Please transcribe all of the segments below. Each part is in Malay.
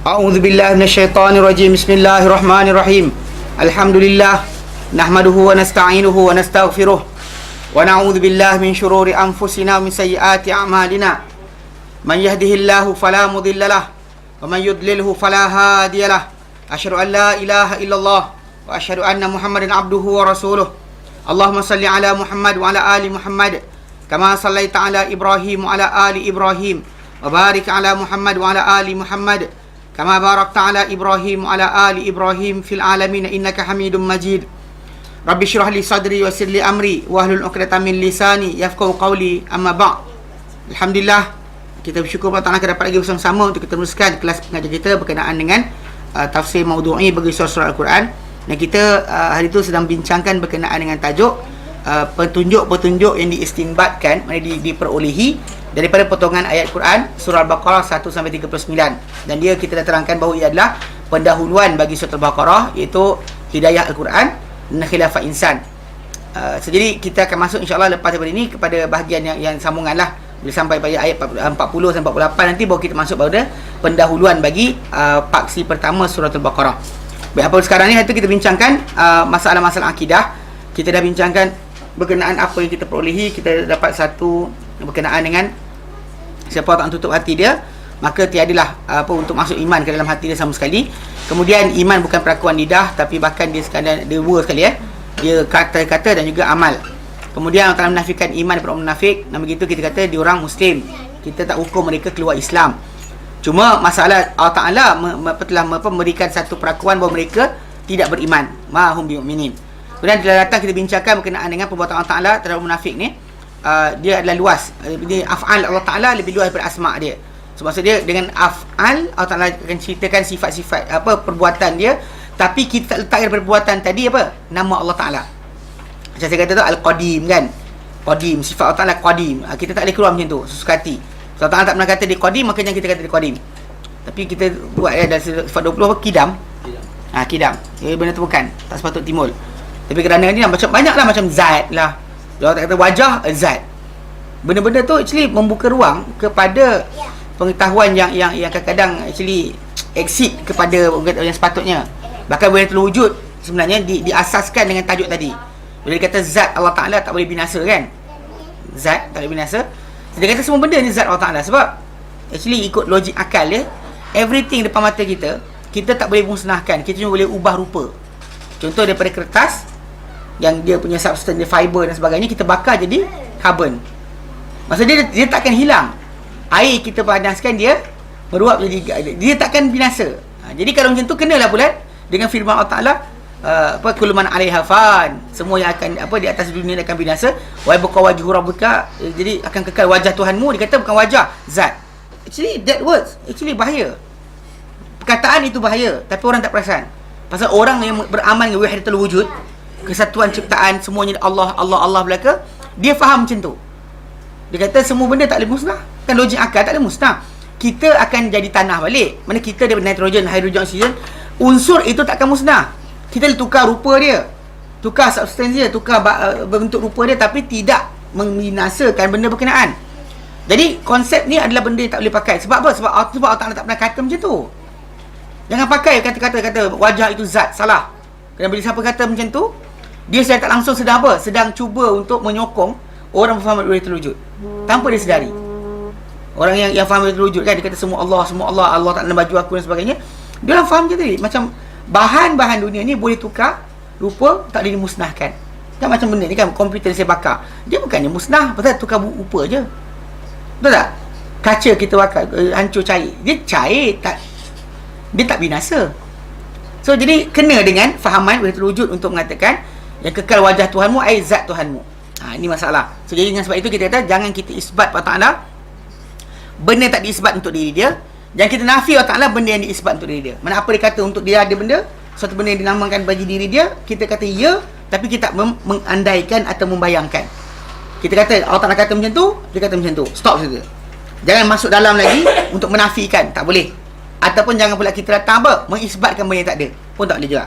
A'udzu billahi minasyaitonir rajim. Bismillahirrahmanirrahim. Alhamdulillah nahmaduhu wa nasta'inuhu wa nastaghfiruh wa na'udzu billahi min shururi anfusina wa min sayyiati a'malina. Man yahdihillahu fala mudilla lahu wa man yudlilhu fala hadiya lahu. Asyhadu an la ilaha illallah wa asyhadu anna Muhammadan abduhu wa rasuluh. Allahumma salli ala Muhammad wa ala ali Muhammad kama sallaita ala Ibrahim wa ala ali Ibrahim wa barik ala Muhammad wa ala ali Muhammad kama barakta ala Ibrahim wa ala ali Ibrahim fil alamin innaka Hamidum Majid. Rabbi shrah li sadri wa yassir li amri wa hlul 'uqdatam min lisani yafqahu qawli. Amma ba'd. Alhamdulillah, kita bersyukur kepada Allah kita dapat lagi bersama-sama untuk kita teruskan kelas pengajian kita berkenaan dengan tafsir maudhu'i bagi surah Al-Quran. Dan kita hari itu sedang bincangkan berkenaan dengan tajuk petunjuk-petunjuk yang diistinbatkan, maknanya diperolehi daripada potongan ayat Quran surah Al-Baqarah 1 sampai 39. Dan dia kita dah terangkan bahawa ia adalah pendahuluan bagi surah Al-Baqarah, iaitu hidayah Al-Quran dan khilafah insan. Jadi kita akan masuk insya-Allah lepas daripada ini kepada bahagian yang sambungan lah. Bila sampai pada ayat 40 sampai 48 nanti baru kita masuk pada pendahuluan bagi paksi pertama surah Al-Baqarah. Baik, apa sekarang ni kita bincangkan masalah-masalah akidah. Kita dah bincangkan berkenaan apa yang kita perolehi. Kita dapat satu berkenaan dengan siapa tak tutup hati dia, maka tiadalah untuk masuk iman ke dalam hati dia sama sekali. Kemudian iman bukan perakuan lidah, tapi bahkan dia sekadar dua sekali dia kata-kata dan juga amal. Kemudian Allah Ta'ala menafikan iman daripada orang munafik. Dan begitu kita kata dia orang Muslim, kita tak hukum mereka keluar Islam. Cuma masalah Allah Ta'ala telah memberikan satu perakuan bahawa mereka tidak beriman, ma hum bimu'minin. Kemudian telah datang kita bincangkan berkenaan dengan perbuatan Allah Ta'ala terhadap munafik ni. Dia adalah luas. Dia af'al Allah Ta'ala lebih luas daripada asma' dia. So maksud dia dengan af'al Allah Ta'ala akan ceritakan sifat-sifat perbuatan dia, tapi kita tak letakkan perbuatan tadi nama Allah Ta'ala. Macam saya kata tu Al-Qadim kan, Qadim, sifat Allah Ta'ala Qadim. Kita tak boleh keluar macam tu sesuka hati. So Allah Ta'ala tak pernah kata dia Qadim, maka jangan kita kata dia Qadim. Tapi kita buat dalam sifat 20 Kidam. Kidam. Benda tu bukan, tak sepatut timbul. Tapi kerana ni macam banyaklah, macam zat lah. Kalau tak kata wajah, zat. Benda-benda tu actually membuka ruang kepada pengetahuan yang kadang-kadang actually exceed kepada yang sepatutnya. Bahkan benda terwujud sebenarnya diasaskan dengan tajuk tadi. Bila dia kata zat Allah Ta'ala tak boleh binasa kan, zat tak boleh binasa, dia kata semua benda ni zat Allah Ta'ala. Sebab actually ikut logik akal dia, everything depan mata kita, kita tak boleh musnahkan, kita cuma boleh ubah rupa. Contoh daripada kertas yang dia punya substance, dia fiber dan sebagainya, kita bakar jadi karbon. Maksudnya dia takkan hilang. Air kita panaskan, dia meruap jadi, dia takkan binasa. Jadi kalau macam tu kenalah pula dengan firman Allah Ta'ala, kullu man 'alaiha fan, semua yang akan di atas dunia akan binasa, wa yabqa wajhu rabbika, jadi akan kekal wajah Tuhanmu. Dia kata bukan wajah, zat. Actually that words actually bahaya. Perkataan itu bahaya, tapi orang tak perasan. Pasal orang yang beramal dengan wahdatul wujud, kesatuan ciptaan, semuanya Allah belaka, dia faham macam tu. Dia kata semua benda tak boleh musnah. Kan logik akal tak boleh musnah. Kita akan jadi tanah balik. Mana kita daripada nitrogen, hidrogen, oksigen, unsur itu takkan musnah. Kita boleh tukar rupa dia, tukar substance dia, tukar bentuk rupa dia, tapi tidak membinasakan benda berkenaan. Jadi konsep ni adalah benda yang tak boleh pakai. Sebab apa? Sebab Allah Ta'ala tak pernah kata macam tu. Jangan pakai kata wajah itu zat, salah. Kerana bila siapa kata macam tu, dia sedang tak langsung sedang sedang cuba untuk menyokong orang faham wahdatul wujud tanpa dia sedari. Orang yang faham wahdatul wujud kan, dia kata semua Allah tak dalam baju aku dan sebagainya. Dia orang faham macam tadi, macam bahan-bahan dunia ni boleh tukar rupa, tak boleh dimusnahkan. Kan macam benda ni kan, komputer saya bakar, dia bukannya musnah, pasal tukar rupa je. Betul tak? Kaca kita bakar, hancur cair, dia cair, dia tak binasa. So jadi kena dengan fahaman wahdatul wujud untuk mengatakan yang kekal wajah Tuhanmu ai zat Tuhanmu. Ini masalah. So jadi dengan sebab itu kita kata jangan kita isbat Allah Ta'ala benda tak diisbat untuk diri dia, jangan kita nafi Allah Ta'ala benda yang diisbat untuk diri dia. Mana apa dia kata untuk dia ada benda, suatu benda yang dinamakan bagi diri dia, kita kata ya, tapi kita mengandaikan atau membayangkan. Kita kata Allah Ta'ala kata macam tu, dia kata macam tu, stop saja. Jangan masuk dalam lagi untuk menafikan, tak boleh. Ataupun jangan pula kita datang mengisbatkan benda yang tak ada, pun tak boleh juga.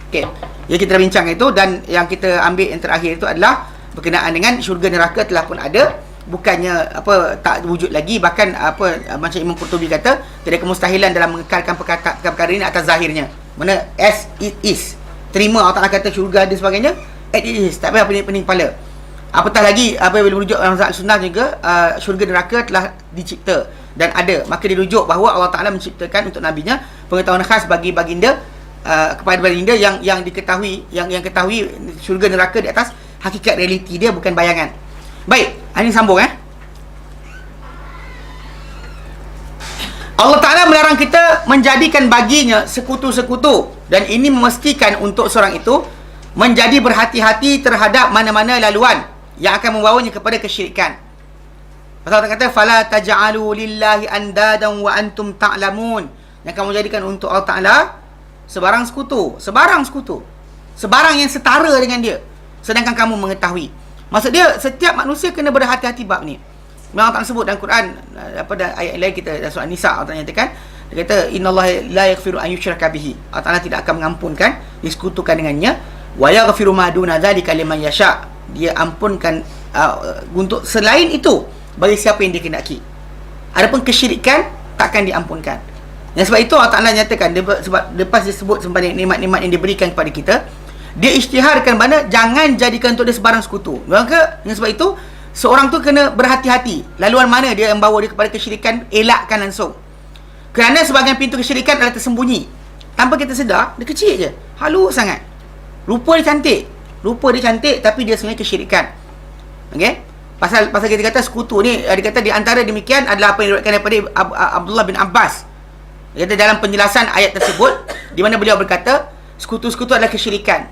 Okey. Jadi kita dah bincang itu, dan yang kita ambil yang terakhir itu adalah berkenaan dengan syurga neraka telah pun ada, bukannya tak wujud lagi, bahkan macam Imam Qurtubi kata tidak kemustahilan dalam mengekalkan perkara ini atas zahirnya, mana as it is, terima Allah Ta'ala kata syurga ada sebagainya, as it is, tak payah pening kepala. Apatah lagi bila merujuk dalam sunnah juga, syurga neraka telah dicipta dan ada, maka dirujuk bahawa Allah Ta'ala menciptakan untuk nabinya pengetahuan khas bagi baginda, kepada baginda yang diketahui, yang ketahui syurga neraka di atas hakikat realiti dia, bukan bayangan. Baik, ini sambung Allah Ta'ala melarang kita menjadikan baginya sekutu-sekutu, dan ini memastikan untuk seorang itu menjadi berhati-hati terhadap mana-mana laluan yang akan membawanya kepada kesyirikan. Pasal Allah kata fala taj'alu lillahi andadan wa antum ta'lamun, yang kamu jadikan untuk Allah Ta'ala sebarang sekutu, sebarang yang setara dengan dia, sedangkan kamu mengetahui. Maksud dia setiap manusia kena berhati-hati bab ni. Memang Allah sebut dalam Quran, ayat lain kita dalam surah Nisa, Allah nyatakan, dia kata innallaha la yaghfiru an yushraka bihi, Allah Ta'ala tidak akan mengampunkan disekutukan dengannya, wa yaghfiru ma duna dzalika liman yasha, dia ampunkan untuk selain itu bagi siapa yang dikehendaki. Adapun kesyirikan takkan diampunkan. Yang sebab itu Allah Ta'ala nyatakan, sebab lepas dia sebut sembari nikmat-nikmat yang diberikan kepada kita, dia isytiharkan mana jangan jadikan untuk dia sebarang sekutu. Maka dengan sebab itu seorang tu kena berhati-hati laluan mana dia yang bawa dia kepada kesyirikan, elakkan langsung. Kerana sebahagian pintu kesyirikan adalah tersembunyi, tanpa kita sedar, dia kecil je, halus sangat, rupa dia cantik tapi dia sebenarnya kesyirikan. Okey, pasal kita kata sekutu ni, dia kata di antara demikian adalah apa yang diriwayatkan daripada Abdullah bin Abbas. Dia kata dalam penjelasan ayat tersebut, di mana beliau berkata sekutu-sekutu adalah kesyirikan.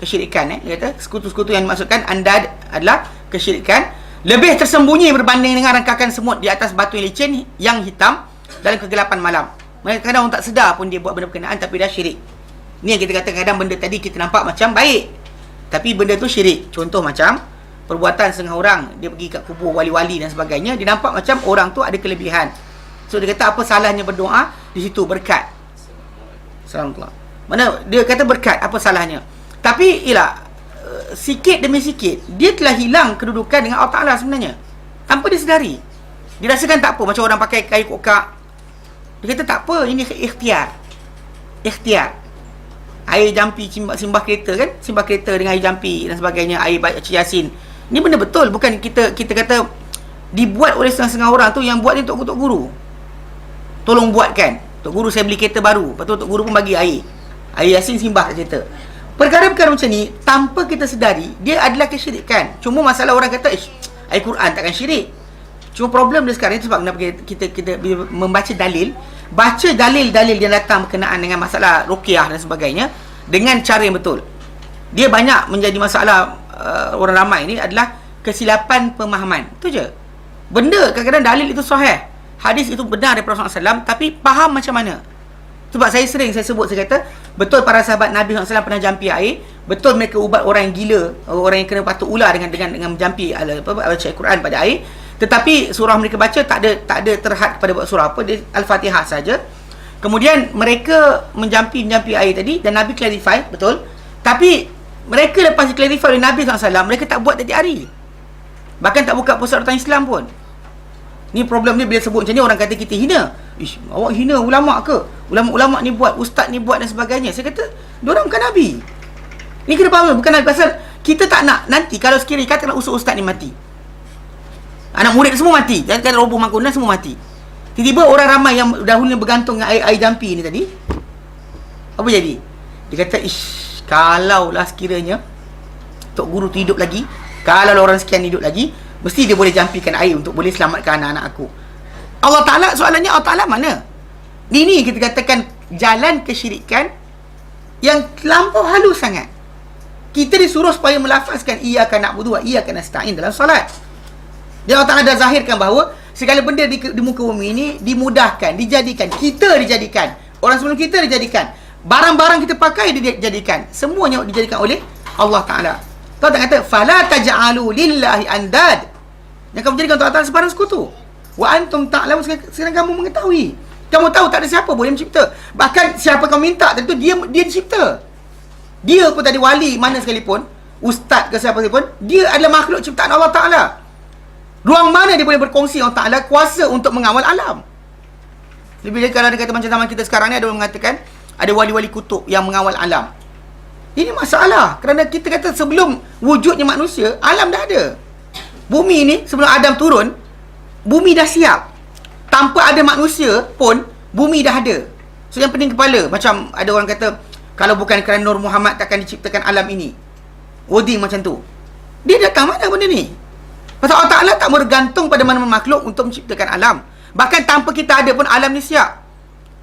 Dia kata sekutu-sekutu yang dimaksudkan andad adalah kesyirikan, lebih tersembunyi berbanding dengan rangkakan semut di atas batu yang licin yang hitam dalam kegelapan malam. Kadang orang tak sedar pun dia buat benda berkenaan, tapi dah syirik. Ni yang kita kata kadang benda tadi kita nampak macam baik, tapi benda tu syirik. Contoh macam perbuatan setengah orang, dia pergi kat kubur wali-wali dan sebagainya, dia nampak macam orang tu ada kelebihan. So dia kata apa salahnya berdoa di situ, berkat. Assalamualaikum. Mana dia kata berkat, apa salahnya? Tapi sikit demi sikit dia telah hilang kedudukan dengan Allah Ta'ala sebenarnya, tanpa dia sedari. Dia rasakan tak apa, macam orang pakai kayu kokak, dia kata tak apa, ini ikhtiar. Air jampi simbah kereta kan, simbah kereta dengan air jampi dan sebagainya, air baca Yasin, ni benda betul. Bukan kita kata dibuat oleh setengah-setengah orang tu, yang buat ni Tok Guru, tolong buatkan. Tok Guru saya beli kereta baru, lepas tu Tok Guru pun bagi air Yasin simbah kat kereta. Perkara-perkara macam ni tanpa kita sedari, dia adalah kesyirikan. Cuma masalah orang kata air Quran takkan syirik. Cuma problem dia sekarang, itu sebab kenapa kita membaca dalil, baca dalil-dalil yang datang berkenaan dengan masalah ruqyah dan sebagainya dengan cara yang betul. Dia banyak menjadi masalah orang ramai ni adalah kesilapan pemahaman. Itu je. Benda kadang-kadang dalil itu sahih, hadis itu benar daripada Rasulullah SAW, tapi faham macam mana. Sebab saya kata betul para sahabat Nabi SAW pernah jampi air, betul mereka ubat orang yang gila, orang yang kena patuk ular dengan menjampi baca Al-Quran pada air. Tetapi surah mereka baca tak ada terhad kepada surah apa, dia Al-Fatihah saja. Kemudian mereka menjampi air tadi, dan Nabi clarify betul. Tapi mereka lepas clarify oleh Nabi SAW, mereka tak buat tiap hari, bahkan tak buka persaudaraan Islam pun. Ni problem ni, bila sebut macam ni orang kata kita hina. Awak hina ulama' ke? Ulama' ni buat, ustaz ni buat dan sebagainya. Saya kata diorang bukan Nabi. Ni kena faham, bukan Nabi. Pasal kita tak nak nanti kalau sekiranya katakanlah usul ustaz ni mati, anak murid semua mati, jangan kata roboh mangkunan semua mati, tiba-tiba orang ramai yang dahulunya bergantung dengan air jampi ni tadi, apa jadi? Dia kata kalaulah sekiranya Tok Guru tu hidup lagi, kalau orang sekian hidup lagi, mesti dia boleh jampikan air untuk boleh selamatkan anak-anak aku. Allah Ta'ala, soalannya Allah Ta'ala mana? Ini kita katakan jalan kesyirikan yang terlampau halus sangat. Kita disuruh supaya melafazkan iyyaka na'budu wa iyyaka nasta'in dalam solat. Dan Allah Ta'ala dah zahirkan bahawa segala benda di muka bumi ini dimudahkan, dijadikan. Kita dijadikan, orang sebelum kita dijadikan, barang-barang kita pakai dijadikan, semuanya dijadikan oleh Allah Ta'ala. Kau tak kata fala taj'alu lillahi andad, yang kamu jadikan untuk Allah Ta'ala sebarang sekutu. Wa antum ta'lamun, sekarang kamu mengetahui. Kamu tahu tak ada siapa pun yang mencipta. Bahkan siapa kamu minta tentu dia dicipta. Dia pun tadi wali mana sekalipun, ustaz ke siapa sekalipun, dia adalah makhluk ciptaan Allah Ta'ala. Ruang mana dia boleh berkongsi Allah Ta'ala kuasa untuk mengawal alam? Lebih lagi kalau dia kata macam zaman kita sekarang ni, ada orang mengatakan ada wali-wali kutub yang mengawal alam. Ini masalah, kerana kita kata sebelum wujudnya manusia, alam dah ada. Bumi ni sebelum Adam turun, bumi dah siap. Tanpa ada manusia pun, bumi dah ada. So yang pening kepala, macam ada orang kata, kalau bukan kerana Nur Muhammad takkan diciptakan alam ini. Wording macam tu. Dia datang mana benda ni? Pasal Allah Ta'ala tak bergantung pada mana-mana makhluk untuk menciptakan alam. Bahkan tanpa kita ada pun alam ni siap.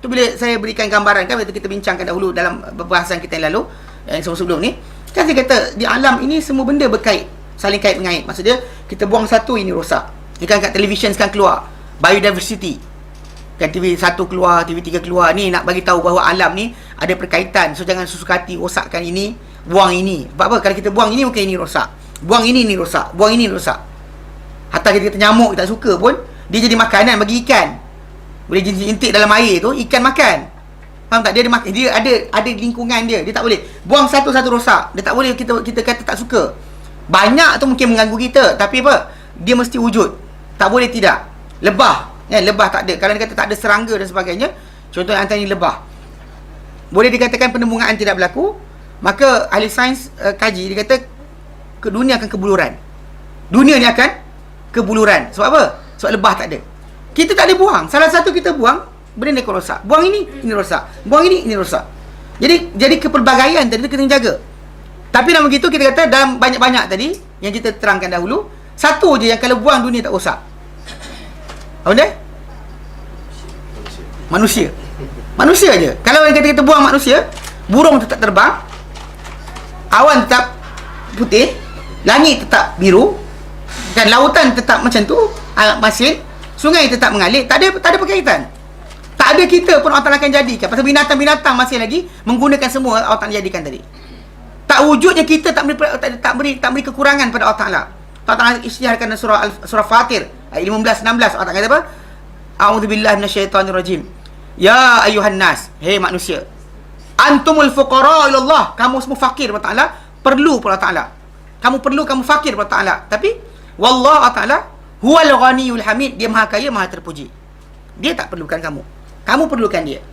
Tu bila saya berikan gambaran, kan kita bincangkan dahulu dalam perbahasan kita yang lalu, yang sebelum ni, kan saya kata di alam ini semua benda berkait, saling kait mengait. Maksudnya kita buang satu, ini rosak. Kan kat televisyen sekarang keluar biodiversity, kan TV 1 keluar, TV 3 keluar, ni nak bagi tahu bahawa alam ni ada perkaitan. So jangan suka hati rosakkan ini, buang ini. Sebab apa? Kalau kita buang ini, mungkin ini rosak, buang ini rosak, buang ini rosak. Hatta kita nyamuk kita tak suka pun, dia jadi makanan bagi ikan. Boleh jintik dalam air tu, ikan makan. Faham tak? Dia ada lingkungan dia. Dia tak boleh buang satu-satu rosak. Dia tak boleh kita kata tak suka. Banyak tu mungkin mengganggu kita, tapi apa? Dia mesti wujud. Tak boleh tidak. Lebah, kan? Lebah tak ada. Kalau dia kata tak ada serangga dan sebagainya, contoh antara ni lebah. Boleh dikatakan penembungan tidak berlaku, maka ahli sains kaji, dia kata dunia akan kebuluran. Dunia ni akan kebuluran. Sebab apa? Sebab lebah tak ada. Kita tak ada buang. Salah satu kita buang, benda ni akan rosak. Buang ini rosak. Buang ini rosak. Jadi kepelbagaian tadi tu kita jaga. Tapi dalam begitu kita kata dalam banyak-banyak tadi yang kita terangkan dahulu, satu je yang kalau buang dunia tak rosak. Apa dia? Manusia. Manusia je. Kalau orang kata kita buang manusia, burung tetap terbang, awan tetap putih, langit tetap biru, dan lautan tetap macam tu, masin, sungai tetap mengalir, tak ada berkaitan. Tak ada kita pun Allah Ta'ala akan jadikan. Pasal binatang-binatang masih lagi menggunakan semua Allah Ta'ala jadikan tadi. Tak wujudnya kita tak beri kekurangan pada Allah Ta'ala. Allah Ta'ala isytiharkan surah Fatir ayat 15-16. Allah Ta'ala kata apa? A'udzubillahi minasyaitonirrajim. Ya ayuhan nas, hei manusia, antumul fuqara ilallah, kamu semua fakir kepada Allah, perlu kepada Allah Ta'ala. Kamu fakir kepada Allah Ta'ala. Tapi wallahu ta'ala huwal ghaniyul hamid, dia maha kaya, maha terpuji. Dia tak perlukan kamu perlukan dia.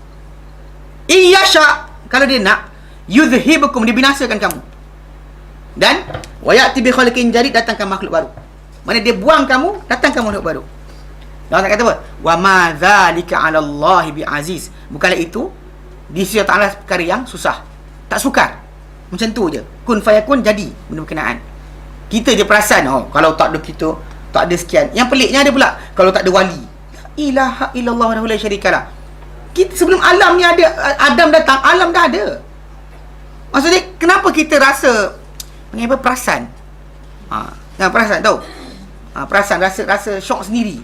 Iyasha, kalau dia nak, yudhibukum, dia binasakan kamu. Dan wa ya'ti bi khalqin jadid, datangkan makhluk baru. Mana dia buang kamu, datangkan makhluk baru. Allah kata apa? Wa ma dzalika 'ala Allah bi aziz. Bukanlah itu di sisi Allah perkara yang susah, tak sukar. Macam tu je, kun fayakun, jadi benda berkenaan. Kita je perasan, kalau tak ada kita, tak ada sekian. Yang peliknya ada pula, kalau tak ada wali. La ilaha illallah wa la syarikalah. Kita sebelum alam ni ada, Adam datang, alam dah ada. Maksudnya, kenapa kita rasa perasan? Perasan tahu? Perasan, rasa syok sendiri.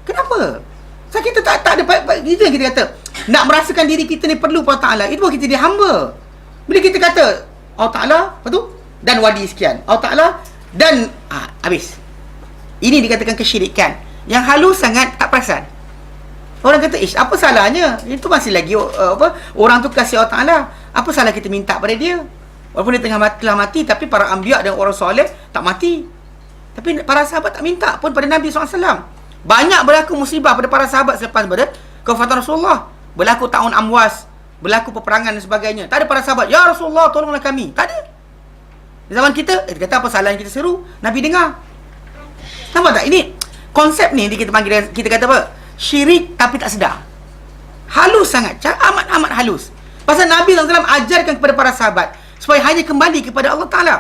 Kenapa? Sebab kita tak ada, itu yang kita kata, nak merasakan diri kita ni perlu pada Allah Ta'ala. Itu pun kita dia hamba. Bila kita kata Allah Ta'ala, apa tu? Dan wali sekian, Allah Ta'ala, dan habis. Ini dikatakan kesyirikan yang halus sangat, tak perasan. Orang kata, apa salahnya? Itu masih lagi orang tu kasih Allah Ta'ala. Apa salah kita minta pada dia? Walaupun dia telah mati, tapi para anbiya dan orang soleh tak mati. Tapi para sahabat tak minta pun pada Nabi SAW. Banyak berlaku musibah pada para sahabat selepas pada kewafatan Rasulullah. Berlaku ta'un amwas, berlaku peperangan dan sebagainya. Tak ada para sahabat, ya Rasulullah tolonglah kami. Tak ada. Di zaman kita, dia kata apa salahnya kita seru, Nabi dengar. Nampak tak? Ini konsep ni kita panggil, kita kata apa? Syirik tapi tak sedar. Halus sangat, amat halus. Pasal Nabi SAW ajarkan kepada para sahabat supaya hanya kembali kepada Allah Ta'ala.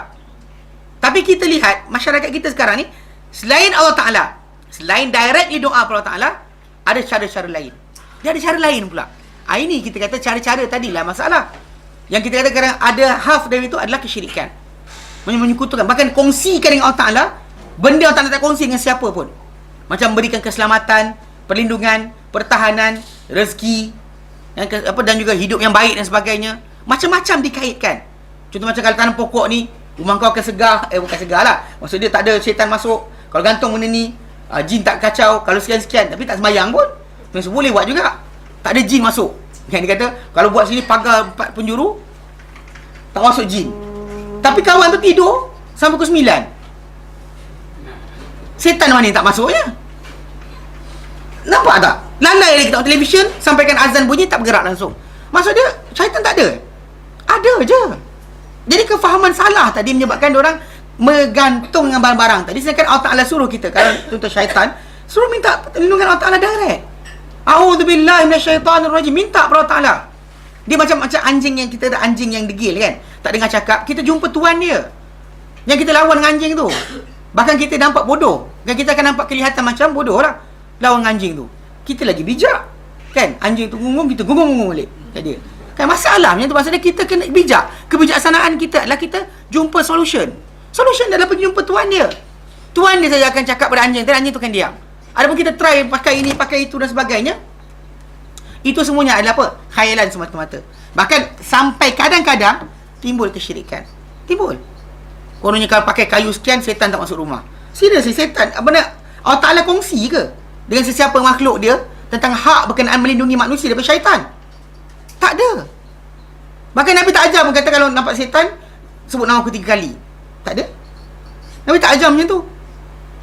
Tapi kita lihat masyarakat kita sekarang ni, selain Allah Ta'ala, selain directly doa kepada Allah Ta'ala, ada cara-cara lain. Dia ada cara lain pula. Ini kita kata cara-cara tadilah masalah. Yang kita kata kadang ada half dari itu adalah kesyirikan, menyekutukan, bahkan kongsikan dengan Allah Ta'ala benda Allah Ta'ala tak kongsi dengan siapa pun. Macam berikan keselamatan, perlindungan, pertahanan, rezeki, dan juga hidup yang baik dan sebagainya. Macam-macam dikaitkan. Contoh macam kalau tanam pokok ni, rumah kau akan segar. Bukan segar lah, maksud dia tak ada syaitan masuk. Kalau gantung benda ni, jin tak kacau. Kalau sekian-sekian, tapi tak sembahyang pun, boleh buat juga, tak ada jin masuk. Yang dia kata, kalau buat sini pagar 4 penjuru, tak masuk jin. Tapi kawan tu tidur sampai pukul 9. Setan mana yang tak masuknya? Nampak tak? Lalai lagi tengok televisyen, sampaikan azan bunyi tak bergerak langsung. Maksud dia syaitan tak ada? Ada je. Jadi kefahaman salah tadi menyebabkan orang menggantung dengan barang-barang tadi. Sedangkan Allah Ta'ala suruh kita, kalau contoh syaitan, suruh minta perlindungan Allah Ta'ala direct. A'udzubillahi minasyaitanirrajim. Minta kepada Allah Ta'ala. Dia macam anjing yang kita ada, anjing yang degil kan, tak dengar cakap, kita jumpa tuan dia yang kita lawan dengan anjing tu. Bahkan kita nampak bodoh, dan kita akan nampak kelihatan macam bodoh lah lawan dengan anjing tu. Kita lagi bijak kan, anjing tu gungung, kita gungung balik kat dia kan. Masalahnya tu maksudnya kita kena bijak. Kebijaksanaan kita adalah kita jumpa solution adalah pergi jumpa tuan dia. Tuan dia saja akan cakap pada anjing, dan anjing tu akan diam. Adapun kita try pakai ini, pakai itu dan sebagainya, itu semuanya adalah apa? Khayalan semata-mata. Bahkan sampai kadang-kadang timbul kesyirikan. Timbul. Kononnya kalau pakai kayu sekian, setan tak masuk rumah. Serius setan. Benar Allah Ta'ala kongsi ke dengan sesiapa makhluk dia tentang hak berkenaan melindungi manusia daripada syaitan? Tak ada. Bahkan Nabi tak ajar pun kata kalau nampak setan, sebut nama aku 3 kali. Tak ada. Nabi tak ajar macam tu.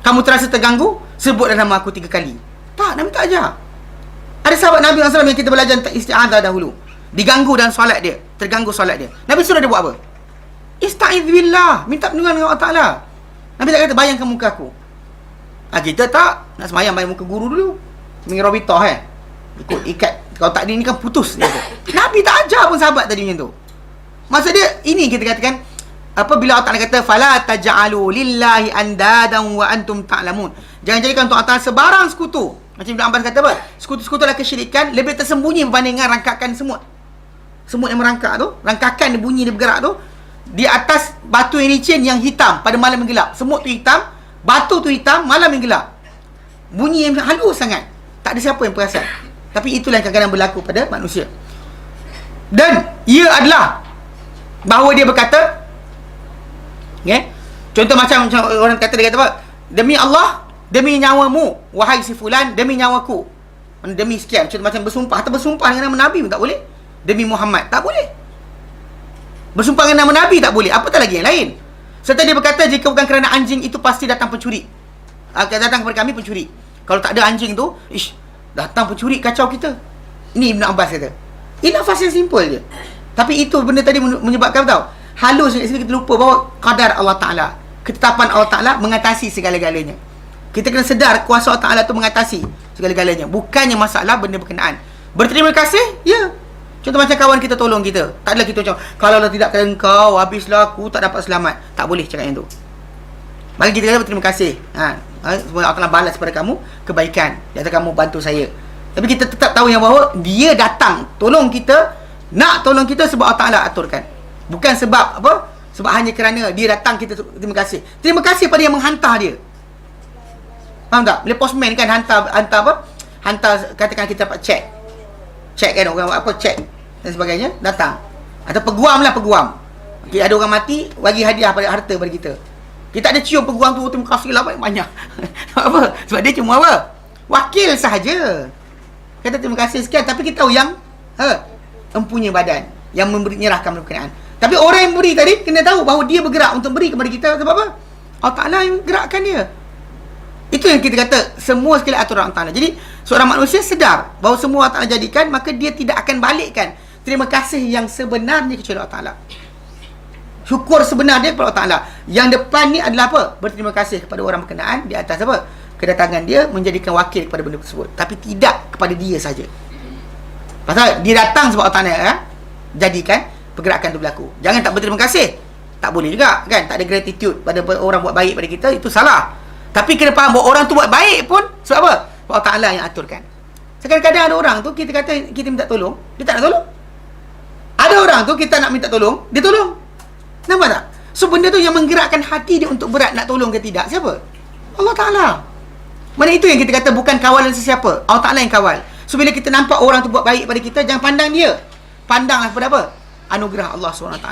Kamu terasa terganggu, sebutlah nama aku 3 kali. Tak, Nabi tak ajar. Ada sahabat Nabi SAW yang kita belajar isti'adzah dahulu, diganggu dalam solat dia, terganggu solat dia. Nabi suruh dia buat apa? Ista'idz billah, minta perlindungan dengan Allah Ta'ala. Nabi tak kata bayangkan muka aku. Kita tak nak semayang bayang muka guru dulu, mingi Robitoh ikut ikat, kalau tak ni kan putus dia. Nabi tak ajar pun sahabat tadi macam tu. Maksud dia ini kita katakan apabila Allah Ta'ala kata fala taj'alu lillahi andadan wa antum ta'lamun. Jangan jadikan untuk Allah Ta'ala sebarang sekutu. Macam Ibn Abbas kata apa? Sekutu-sekutu adalah kesyirikan lebih tersembunyi berbanding dengan rangkakan semut. Semut yang merangkak tu, rangkakan dia bunyi dia bergerak tu, di atas batu yang licin yang hitam pada malam yang gelap. Semut tu hitam, batu tu hitam, malam yang gelap. Bunyi yang halus sangat. Tak ada siapa yang perasan. Tapi itulah yang kadang-kadang berlaku pada manusia. Dan ia adalah bahawa dia berkata, contoh macam orang kata, dia kata apa? Demi Allah, demi nyawamu, wahai si fulan, demi nyawaku. Demi sekian. Contoh macam bersumpah. Atau bersumpah dengan nama Nabi pun tak boleh. Demi Muhammad, tak boleh. Bersumpah dengan nama Nabi tak boleh. Apatah lagi yang lain. Serta dia berkata, jika bukan kerana anjing itu pasti datang pencuri. Datang kepada kami pencuri. Kalau tak ada anjing tu, datang pencuri kacau kita. Ini Ibn Abbas kata. Ini nafas yang simple je. Tapi itu benda tadi menyebabkan tahu, halus kita lupa bahawa qadar Allah Ta'ala, ketetapan Allah Ta'ala mengatasi segala-galanya. Kita kena sedar kuasa Allah Ta'ala tu mengatasi segala-galanya. Bukannya masalah benda berkenaan. Berterima kasih, ya. Contoh macam kawan kita tolong kita. Tak adalah kita macam, kalau Allah tidak kena engkau, habislah aku, tak dapat selamat. Tak boleh cakap yang tu. Bagi kita kata berterima kasih. Semoga Allah Ta'ala balas kepada kamu kebaikan. Dia kata kamu bantu saya. Tapi kita tetap tahu yang bahawa dia datang tolong kita, nak tolong kita sebab Allah Ta'ala aturkan. Bukan sebab apa? Sebab hanya kerana dia datang kita terima kasih. Terima kasih pada yang menghantar dia. Faham tak? Bila postman kan hantar apa? Hantar, katakan kita dapat cek kan, orang apa, cek dan sebagainya, datang. Atau peguam lah, peguam. Okay, ada orang mati, bagi hadiah pada harta pada kita. Kita ada cium peguam tu, terima kasih lah banyak. Apa? Sebab dia cuma apa? Wakil sahaja. Kata terima kasih sekian, tapi kita tahu yang empunya badan, yang menyerahkan berkenaan. Tapi orang yang beri tadi kena tahu bahawa dia bergerak untuk beri kepada kita. Sebab apa? Allah Ta'ala yang gerakkan dia. Itu yang kita kata, semua sekali aturan Allah Ta'ala. Jadi seorang manusia sedar bahawa semua Allah Ta'ala jadikan, maka dia tidak akan balikkan terima kasih yang sebenarnya kepada Allah Ta'ala. Syukur sebenarnya kepada Allah Ta'ala. Yang depan ni adalah apa? Berterima kasih kepada orang berkenaan di atas apa? Kedatangan dia, menjadikan wakil kepada benda tersebut. Tapi tidak kepada dia saja. Pasal dia datang sebab Allah Ta'ala jadikan pergerakan itu berlaku. Jangan tak berterima kasih. Tak boleh juga kan? Tak ada gratitude pada orang buat baik pada kita, itu salah. Tapi kena faham bahawa orang tu buat baik pun sebab apa? Allah Ta'ala yang aturkan. Kadang-kadang ada orang tu, kita kata kita minta tolong, dia tak nak tolong. Ada orang tu, kita nak minta tolong, dia tolong. Nampak tak? So benda tu yang menggerakkan hati dia untuk berat nak tolong ke tidak, siapa? Allah Ta'ala. Mana itu yang kita kata bukan kawalan sesiapa, Allah Ta'ala yang kawal. So bila kita nampak orang tu buat baik pada kita, jangan pandang dia, pandanglah kepada apa? Anugerah Allah SWT.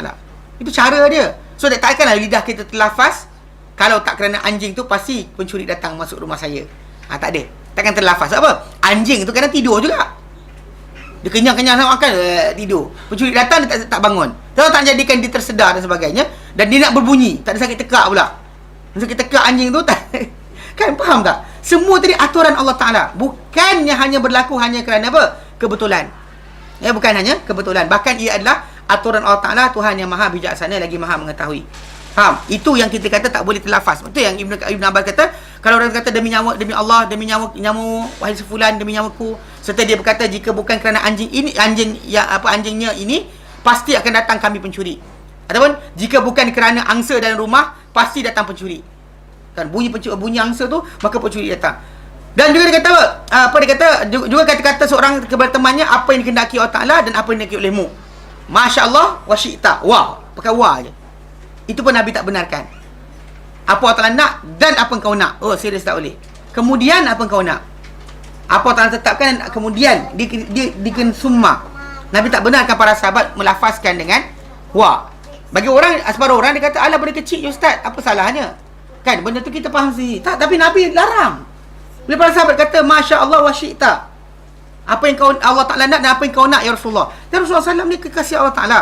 Itu cara dia. So takkanlah lidah kita terlafaz, kalau tak kerana anjing tu pasti pencuri datang masuk rumah saya. Tak ada. Takkan terlafaz. Apa? Anjing tu kadang tidur juga. Dia kenyang-kenyang nak makan, tidur. Pencuri datang dia tak bangun. Kalau tak jadikan dia tersedar dan sebagainya, dan dia nak berbunyi, tak ada sakit tekak pula. Sakit tekak anjing tu tak Kan faham tak? Semua tadi aturan Allah Ta'ala. Bukannya hanya berlaku hanya kerana apa? Kebetulan. Ya, bukan hanya kebetulan. Bahkan ia adalah aturan Allah Ta'ala, Tuhan yang maha bijaksana lagi maha mengetahui. Faham? Itu yang kita kata tak boleh terlafaz. Betul yang Ibn Abbas kata, kalau orang kata demi nyawa, demi Allah, demi nyawa wahai sefulan, demi nyawaku. Serta dia berkata, jika bukan kerana anjingnya ini, pasti akan datang kami pencuri. Ataupun, jika bukan kerana angsa dalam rumah, pasti datang pencuri. Kan bunyi angsa tu, maka pencuri datang. Dan juga dia kata apa dia kata juga kata-kata seorang kepada temannya, apa yang dikehendaki Allah Taala dan apa yang dikehendaki olehmu. Masya-Allah wa syi'ta. Wah, pakai wah je. Itu pun Nabi tak benarkan. Apa Allah Taala nak dan apa kau nak. Oh, serius tak boleh. Kemudian apa kau nak. Apa Allah Taala tetapkan dan kemudian dia summa. Nabi tak benarkan para sahabat melafazkan dengan wah. Bagi orang, separuh orang dia kata, alah benda kecil je Ustaz, apa salahnya? Kan, benda tu kita faham sendiri. Tak, tapi Nabi larang. Bila para sahabat kata, Masya Allah wa syi'ta. Apa yang Allah Ta'ala nak dan apa yang kau nak, ya Rasulullah. Dan Rasulullah SAW ni kekasih Allah Ta'ala.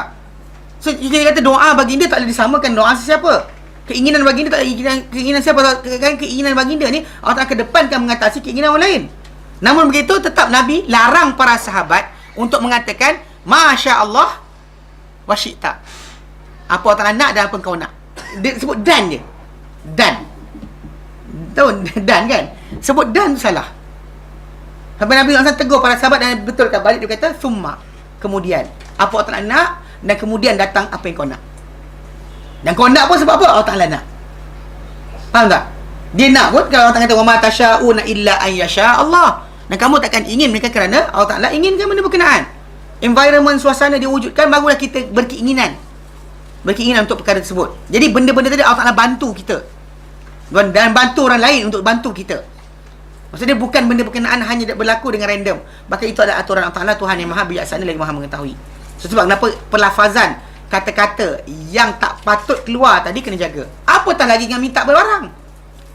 So, dia kata doa baginda tak boleh disamakan doa sesiapa. Keinginan baginda tak keinginan siapa. Keinginan baginda ni, Allah Ta'ala kedepankan mengatasi keinginan orang lain. Namun begitu, tetap Nabi larang para sahabat untuk mengatakan, Masya Allah wa syi'ta. Apa Allah Ta'ala nak dan apa kau nak. Dia sebut dan je. Dan. Tahu dan kan? Sebut dan tu salah. Sampai Nabi SAW tegur para sahabat dan betulkan balik, dia kata summa. Kemudian apa Allah Ta'ala nak dan kemudian datang apa yang kau nak. Dan kau nak pun sebab apa? Allah Ta'ala nak. Faham tak? Dia nak pun kalau Allah Ta'ala kata wa ma tasyauna illa an yasha Allah. Dan kamu takkan ingin mereka kerana Allah Ta'ala inginkan benda berkenaan. Environment, suasana diwujudkan, barulah kita berkeinginan untuk perkara tersebut. Jadi benda-benda tadi Allah Ta'ala bantu kita dan bantu orang lain untuk bantu kita. Maksudnya bukan benda berkenaan hanya berlaku dengan random. Bahkan itu adalah aturan Allah Ta'ala, Tuhan yang maha bijaksana lagi maha mengetahui. So, sebab kenapa pelafazan kata-kata yang tak patut keluar tadi kena jaga. Apatah lagi dengan minta berbarang.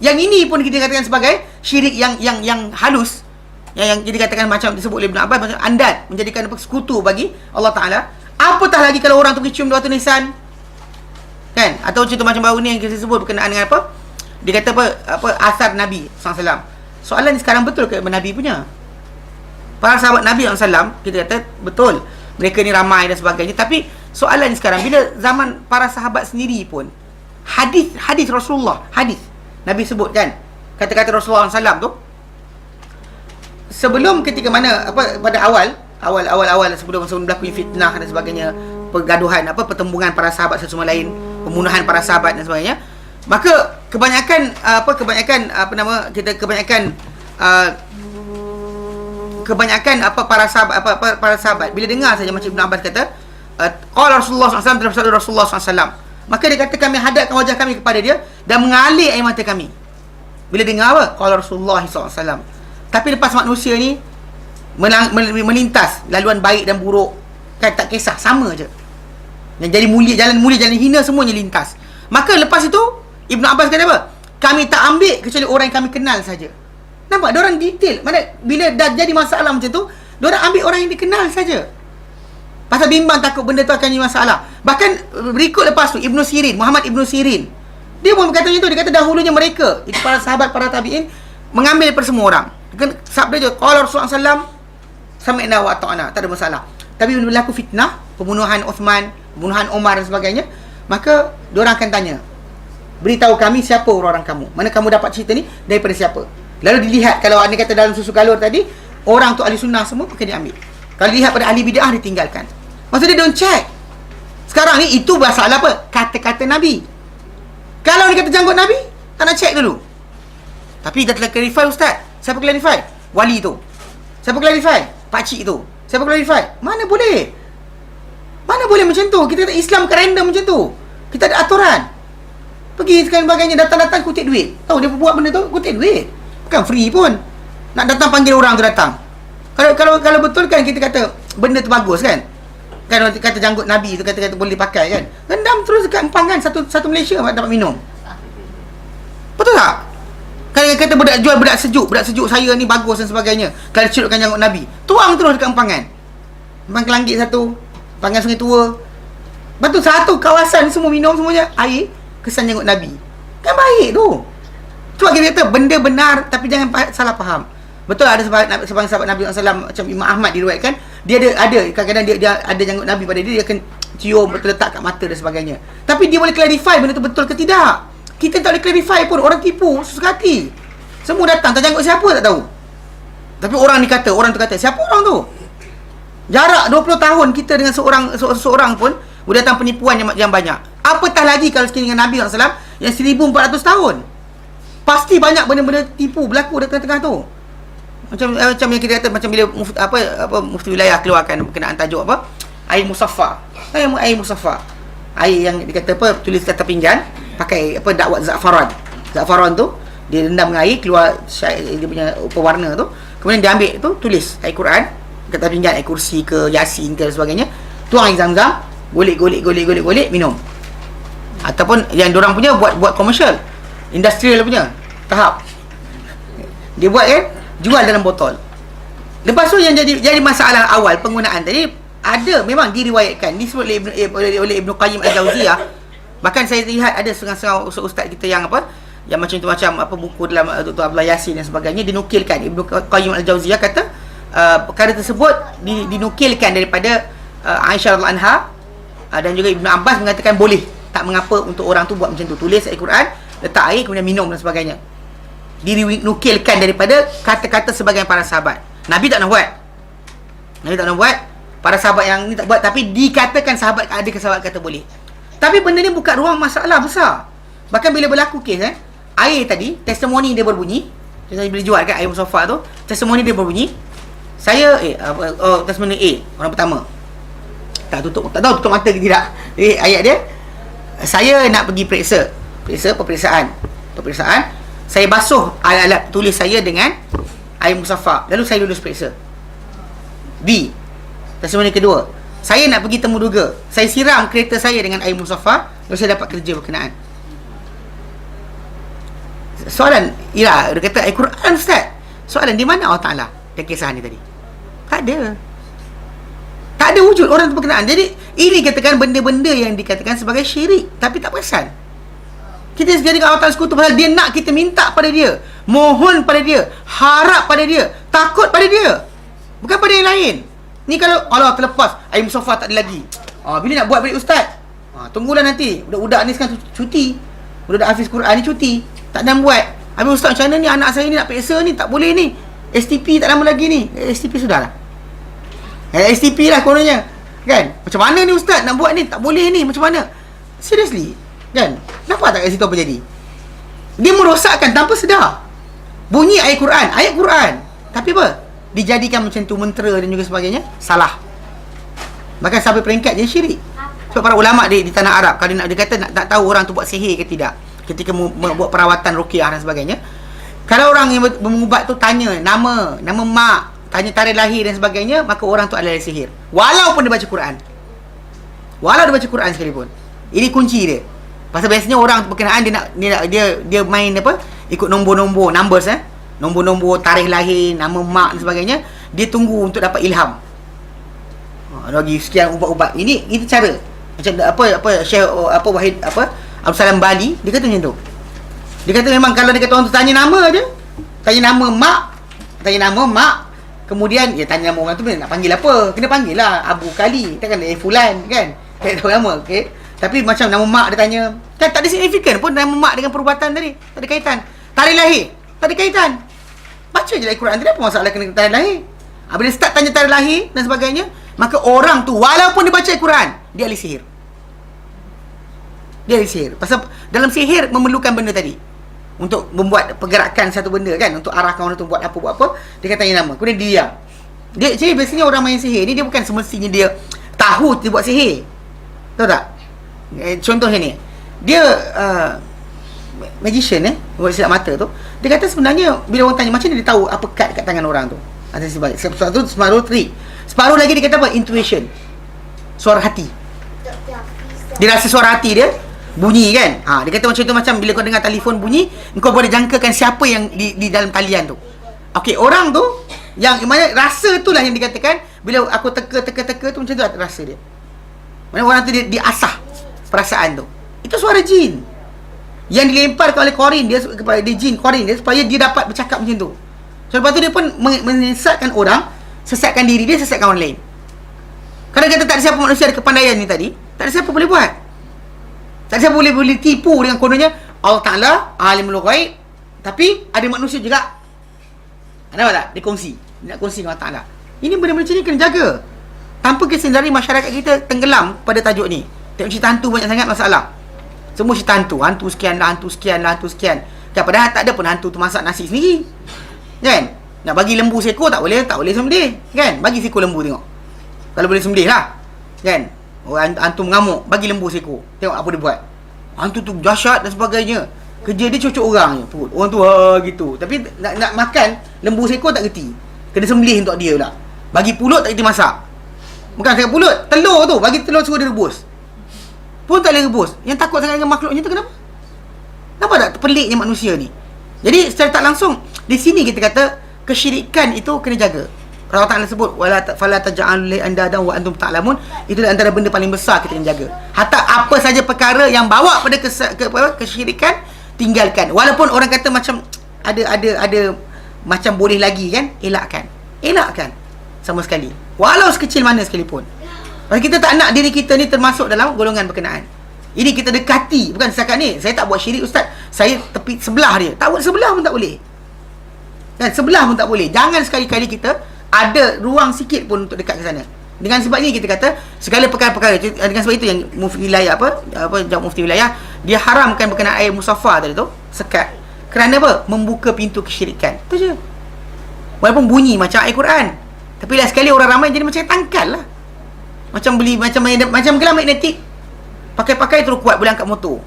Yang ini pun kita katakan sebagai syirik yang halus. Yang kita katakan macam disebut oleh Ibn Abbas, macam andad, menjadikan sekutu bagi Allah Ta'ala. Apatah lagi kalau orang tu pergi cium dua tulisan, kan? Atau contoh macam baru ni yang kita sebut berkenaan dengan apa? Dia kata apa asar Nabi SAW. Soalan ni sekarang betul ke Nabi punya? Para sahabat Nabi SAW, kita kata betul, mereka ni ramai dan sebagainya. Tapi soalan ni sekarang, bila zaman para sahabat sendiri pun, hadis Rasulullah, hadis Nabi sebut kan, kata-kata Rasulullah SAW tu, sebelum ketika mana pada awal sebelum berlaku fitnah dan sebagainya, pergaduhan, pertembungan para sahabat satu sama lain, pembunuhan para sahabat dan sebagainya, maka kebanyakan para sahabat bila dengar saja macam Ibn Abbas kata qala Rasulullah SAW, terhadap Rasulullah SAW, maka dia kata kami hadapkan wajah kami kepada dia dan mengalir air mata kami bila dengar apa qala Rasulullah SAW. Tapi lepas manusia ni melintas laluan baik dan buruk, kan, tak kisah, sama je. Yang jadi jalan mulia, jalan hina, semuanya lintas. Maka lepas itu Ibn Abbas kata apa? Kami tak ambil kecuali orang yang kami kenal saja. Nampak? Diorang detail. Mana bila dah jadi masalah macam tu, diorang ambil orang yang dikenal saja. Pasal bimbang takut benda tu akan jadi masalah. Bahkan berikut lepas tu Muhammad Ibn Sirin, dia pun berkata macam tu. Dia kata dahulunya mereka, itu para sahabat, para tabi'in, mengambil daripada semua orang. Sabda je qala Rasulullah SAW, sami'na wa ata'na, tak ada masalah. Tapi bila berlaku fitnah, pembunuhan Uthman, pembunuhan Umar dan sebagainya, maka diorang akan tanya, beritahu kami siapa orang-orang kamu, mana kamu dapat cerita ni, daripada siapa. Lalu dilihat, kalau anda kata dalam susu galur tadi, orang tu ahli sunnah semua, maka diambil. Kalau dilihat pada ahli bid'ah, ditinggalkan. Maksudnya don't check. Sekarang ni itu masalah apa? Kata-kata Nabi. Kalau dia kata janggut Nabi, tak nak check dulu. Tapi dah telah clarify Ustaz. Siapa clarify? Wali tu. Siapa clarify? Pakcik tu. Siapa clarify? Mana boleh macam tu. Kita kata Islam ke random macam tu. Kita ada aturan. Pergi sekarang bagainya, datang-datang kutip duit. Tahu dia buat benda tu, kutip duit. Bukan free pun. Nak datang panggil orang tu datang. Kalau betul kan kita kata benda tu bagus kan? Kan kata janggut Nabi tu kata boleh pakai kan? Rendam terus dekat empang kan, satu Malaysia dapat minum. Betul tak? Kalau kata budak sejuk saya ni bagus dan sebagainya, kalau celupkan janggut Nabi, tuang terus dekat empangan. Empang Kelangit satu, empangan Sungai Tua. Lepas tu satu kawasan semua minum semuanya air kesan janggut Nabi. Kan baik tu. Sebab kita kata benda benar, tapi jangan salah faham. Betul ada sahabat Nabi SAW macam Imam Ahmad diriwayatkan, dia ada kadang-kadang dia ada janggut Nabi pada dia akan cium, betul letak kat mata dan sebagainya. Tapi dia boleh clarify benda tu betul ke tidak. Kita tak boleh clarify pun, orang tipu susah hati. Semua datang, tak janggut siapa tak tahu. Tapi orang tu kata, siapa orang tu? Jarak 20 tahun kita dengan seorang pun boleh datang penipuan yang banyak. Apatah lagi kalau sekiranya dengan Nabi SAW yang 1400 tahun. Pasti banyak benda-benda tipu berlaku di tengah-tengah tu. Macam yang kita kata, macam bila mufti wilayah keluarkan berkenaan tajuk apa? Air musaffa. Air musaffa. Air yang dikata apa, tulis kata pinggan, pakai apa, dakwat za'faran. Za'faran tu dia rendam dengan air, keluar dia punya pewarna tu. Kemudian dia ambil tu, tulis ayat Quran, kata pinggan, ayat kursi ke Yasin ke dan sebagainya. Tuang air Zam-Zam, golek, minum. Ataupun yang diorang punya buat komersial, industrial punya tahap. Dia buat kan, jual dalam botol. Lepas tu yang jadi masalah awal penggunaan tadi, ada memang diriwayatkan disebut oleh Ibnu Qayyim Al-Jauziyah. Bahkan saya lihat ada setengah-setengah ustaz kita yang apa, yang macam tu, macam apa buku dalam Dr. Abdullah Yasin dan sebagainya, dinukilkan Ibnu Qayyim Al-Jauziyah kata perkara tersebut dinukilkan daripada Aisyah radhiyallahu anha, dan juga Ibnu Abbas mengatakan boleh, tak mengapa untuk orang tu buat macam tu, tulis ayat Quran, letak air kemudian minum dan sebagainya. Dinukilkan daripada kata-kata sebagian para sahabat. Nabi tak nak buat, para sahabat yang ni tak buat, tapi dikatakan sahabat, ada sahabat kata boleh. Tapi benda ni buka ruang masalah besar. Bahkan bila berlaku kes air tadi, testimoni dia berbunyi, saya boleh jual kan air musaffa tu, testimoni dia berbunyi, saya testimoni A, orang pertama, tak tahu tutup mata ke tidak. Ayat dia, saya nak pergi peperiksaan, saya basuh alat tulis saya dengan air musaffa, lalu saya lulus periksa. B, testimoni kedua, saya nak pergi temu duga, saya siram kereta saya dengan air musaffa, lalu saya dapat kerja berkenaan. Soalan, dia kata air Quran Ustaz. Soalan, di mana Allah Ta'ala dan kisah ni tadi? Tak ada wujud orang tu berkenaan. Jadi ini katakan benda-benda yang dikatakan sebagai syirik, tapi tak perasan. Kita jadi Allah Ta'ala sekutu pasal dia nak kita minta pada dia, mohon pada dia, harap pada dia, takut pada dia, bukan pada yang lain. Ni kalau Allah terlepas, air musaffa tak ada lagi, bila nak buat balik Ustaz? Tunggulah nanti, budak-budak ni sekarang cuti, budak-budak hafiz Quran ni cuti, tak nak buat. Habis Ustaz, macam mana ni anak saya ni nak periksa ni, tak boleh ni, STP tak lama lagi ni. STP sudahlah, STP lah kononnya kan. Macam mana ni Ustaz nak buat ni, tak boleh ni, macam mana? Seriously kan, nampak tak kat situ apa jadi? Dia merosakkan tanpa sedar. Bunyi ayat Quran, tapi apa, dijadikan macam tu mentera dan juga sebagainya, salah. Bahkan sampai peringkat jadi syirik. Sebab para ulama di tanah Arab, kalau dia kata nak tahu orang tu buat sihir ke tidak, ketika buat perawatan ruqyah dan sebagainya, kalau orang yang mengubat tu tanya nama mak, tanya tarikh lahir dan sebagainya, maka orang tu adalah sihir, walaupun dia baca Quran, sekalipun. Ini kunci dia. Pasal biasanya orang berkenaan dia main apa, ikut nombor-nombor, numbers, nombor-nombor tarikh lahir, nama mak dan sebagainya. Dia tunggu untuk dapat ilham, lagi sekian ubat-ubat. Ini cara macam apa Syekh Wahid Abdul Salam Bali, dia kata macam tu. Dia kata memang kalau dia kata orang tu tanya nama je, tanya nama mak, kemudian dia tanya nama orang tu, nak panggil apa, kena panggil lah Abu Kali, takkan Fulan kan, tak tahu nama, okey. Tapi macam nama mak dia tanya, kan tak ada signifikan pun nama mak dengan perubatan tadi, tak ada kaitan. Tarikh lahir, tak ada kaitan. Baca je Al-Quran tadi, apa masalah kena tarikh lahir? Bila start tanya tarikh lahir dan sebagainya, maka orang tu walaupun dia baca Al-Quran, dia ahli sihir. Pasal dalam sihir memerlukan benda tadi untuk membuat pergerakan satu benda kan, untuk arahkan orang tu buat apa, dia kata tanya nama, kemudian dia diam. Jadi biasanya orang main sihir ni, dia bukan semestinya dia tahu dia buat sihir, tahu tak? Contohnya ni, dia magician buat silap mata tu, dia kata sebenarnya bila orang tanya macam mana dia tahu apa kad kat tangan orang tu, separuh lagi dia kata apa, intuition, suara hati. Dia rasa suara hati dia bunyi kan. Dia kata macam tu, macam bila kau dengar telefon bunyi, kau boleh jangkakan siapa yang di dalam talian tu. Okey, orang tu yang mana rasa itulah yang dikatakan bila aku teka tu, macam tu rasa dia. Mana orang tu dia asah perasaan tu. Itu suara jin. yang dilemparkan oleh Qarin dia, kepada jin Qarin dia, supaya dia dapat bercakap macam tu. So lepas tu dia pun menyesatkan orang, sesatkan diri dia, sesatkan orang lain. Kalau kata tak ada siapa manusia ada kepandaian ni tadi, tak ada siapa boleh buat. Tak ada siapa boleh tipu dengan kononnya Allah Ta'ala alimul ghaib, tapi ada manusia juga. Nampak tak? Dia kongsi. Dia nak kongsi dengan Allah Ta'ala. Ini benda-benda macam ni kena jaga. Tanpa kita sedari, masyarakat kita tenggelam pada tajuk ni. Tengok cerita hantu banyak sangat masalah. Semua cerita hantu. Hantu sekian lah, hantu sekian lah, hantu sekian. Kan, padahal tak ada pun hantu tu masak nasi sendiri. Kan? Nak bagi lembu seekor tak boleh sembelih. Kan? Bagi seekor lembu tengok. Kalau boleh sembelih lah. Kan? Hantu mengamuk, bagi lembu seekor. Tengok apa dia buat. Hantu tu dahsyat dan sebagainya. Kerja dia cocok orang je. Orang tu gitu. Tapi nak makan lembu seekor tak reti. Kena sembelih untuk dia pula. Bagi pulut tak reti masak. Bukan cakap pulut, telur tu bagi telur suruh dia rebus. Pun tak boleh rebus. Yang takut sangat dengan makhluknya tu kenapa? Nampak tak peliknya manusia ni? Jadi secara tak langsung di sini kita kata kesyirikan itu kena jaga. Allah Ta'ala sebut wala fala taj'alu li andadan wa antum ta'lamun. Itu antara benda paling besar kita kena jaga. Hatta apa saja perkara yang bawa pada kesyirikan, tinggalkan. Walaupun orang kata macam ada macam boleh lagi kan, elakkan sama sekali, walau sekecil mana sekalipun. Pasal kita tak nak diri kita ni termasuk dalam golongan berkenaan. Ini kita dekati, bukan setakat ni saya tak buat syirik ustaz, saya tepi sebelah dia. Tak buat sebelah pun tak boleh. Kan, sebelah pun tak boleh. Jangan sekali-kali kita ada ruang sikit pun untuk dekat ke sana. Dengan sebab ini kita kata segala perkara-perkara, dengan sebab itu yang mufti wilayah jawab mufti wilayah, dia haramkan berkenaan air musaffah tadi tu, sekat. Kerana apa? Membuka pintu kesyirikan. Itu je. Walaupun bunyi macam ayat Quran, tapi lah sekali orang ramai jadi macam tangkal lah. Macam beli macam gelang magnetik. Pakai-pakai terus kuat boleh angkat motor.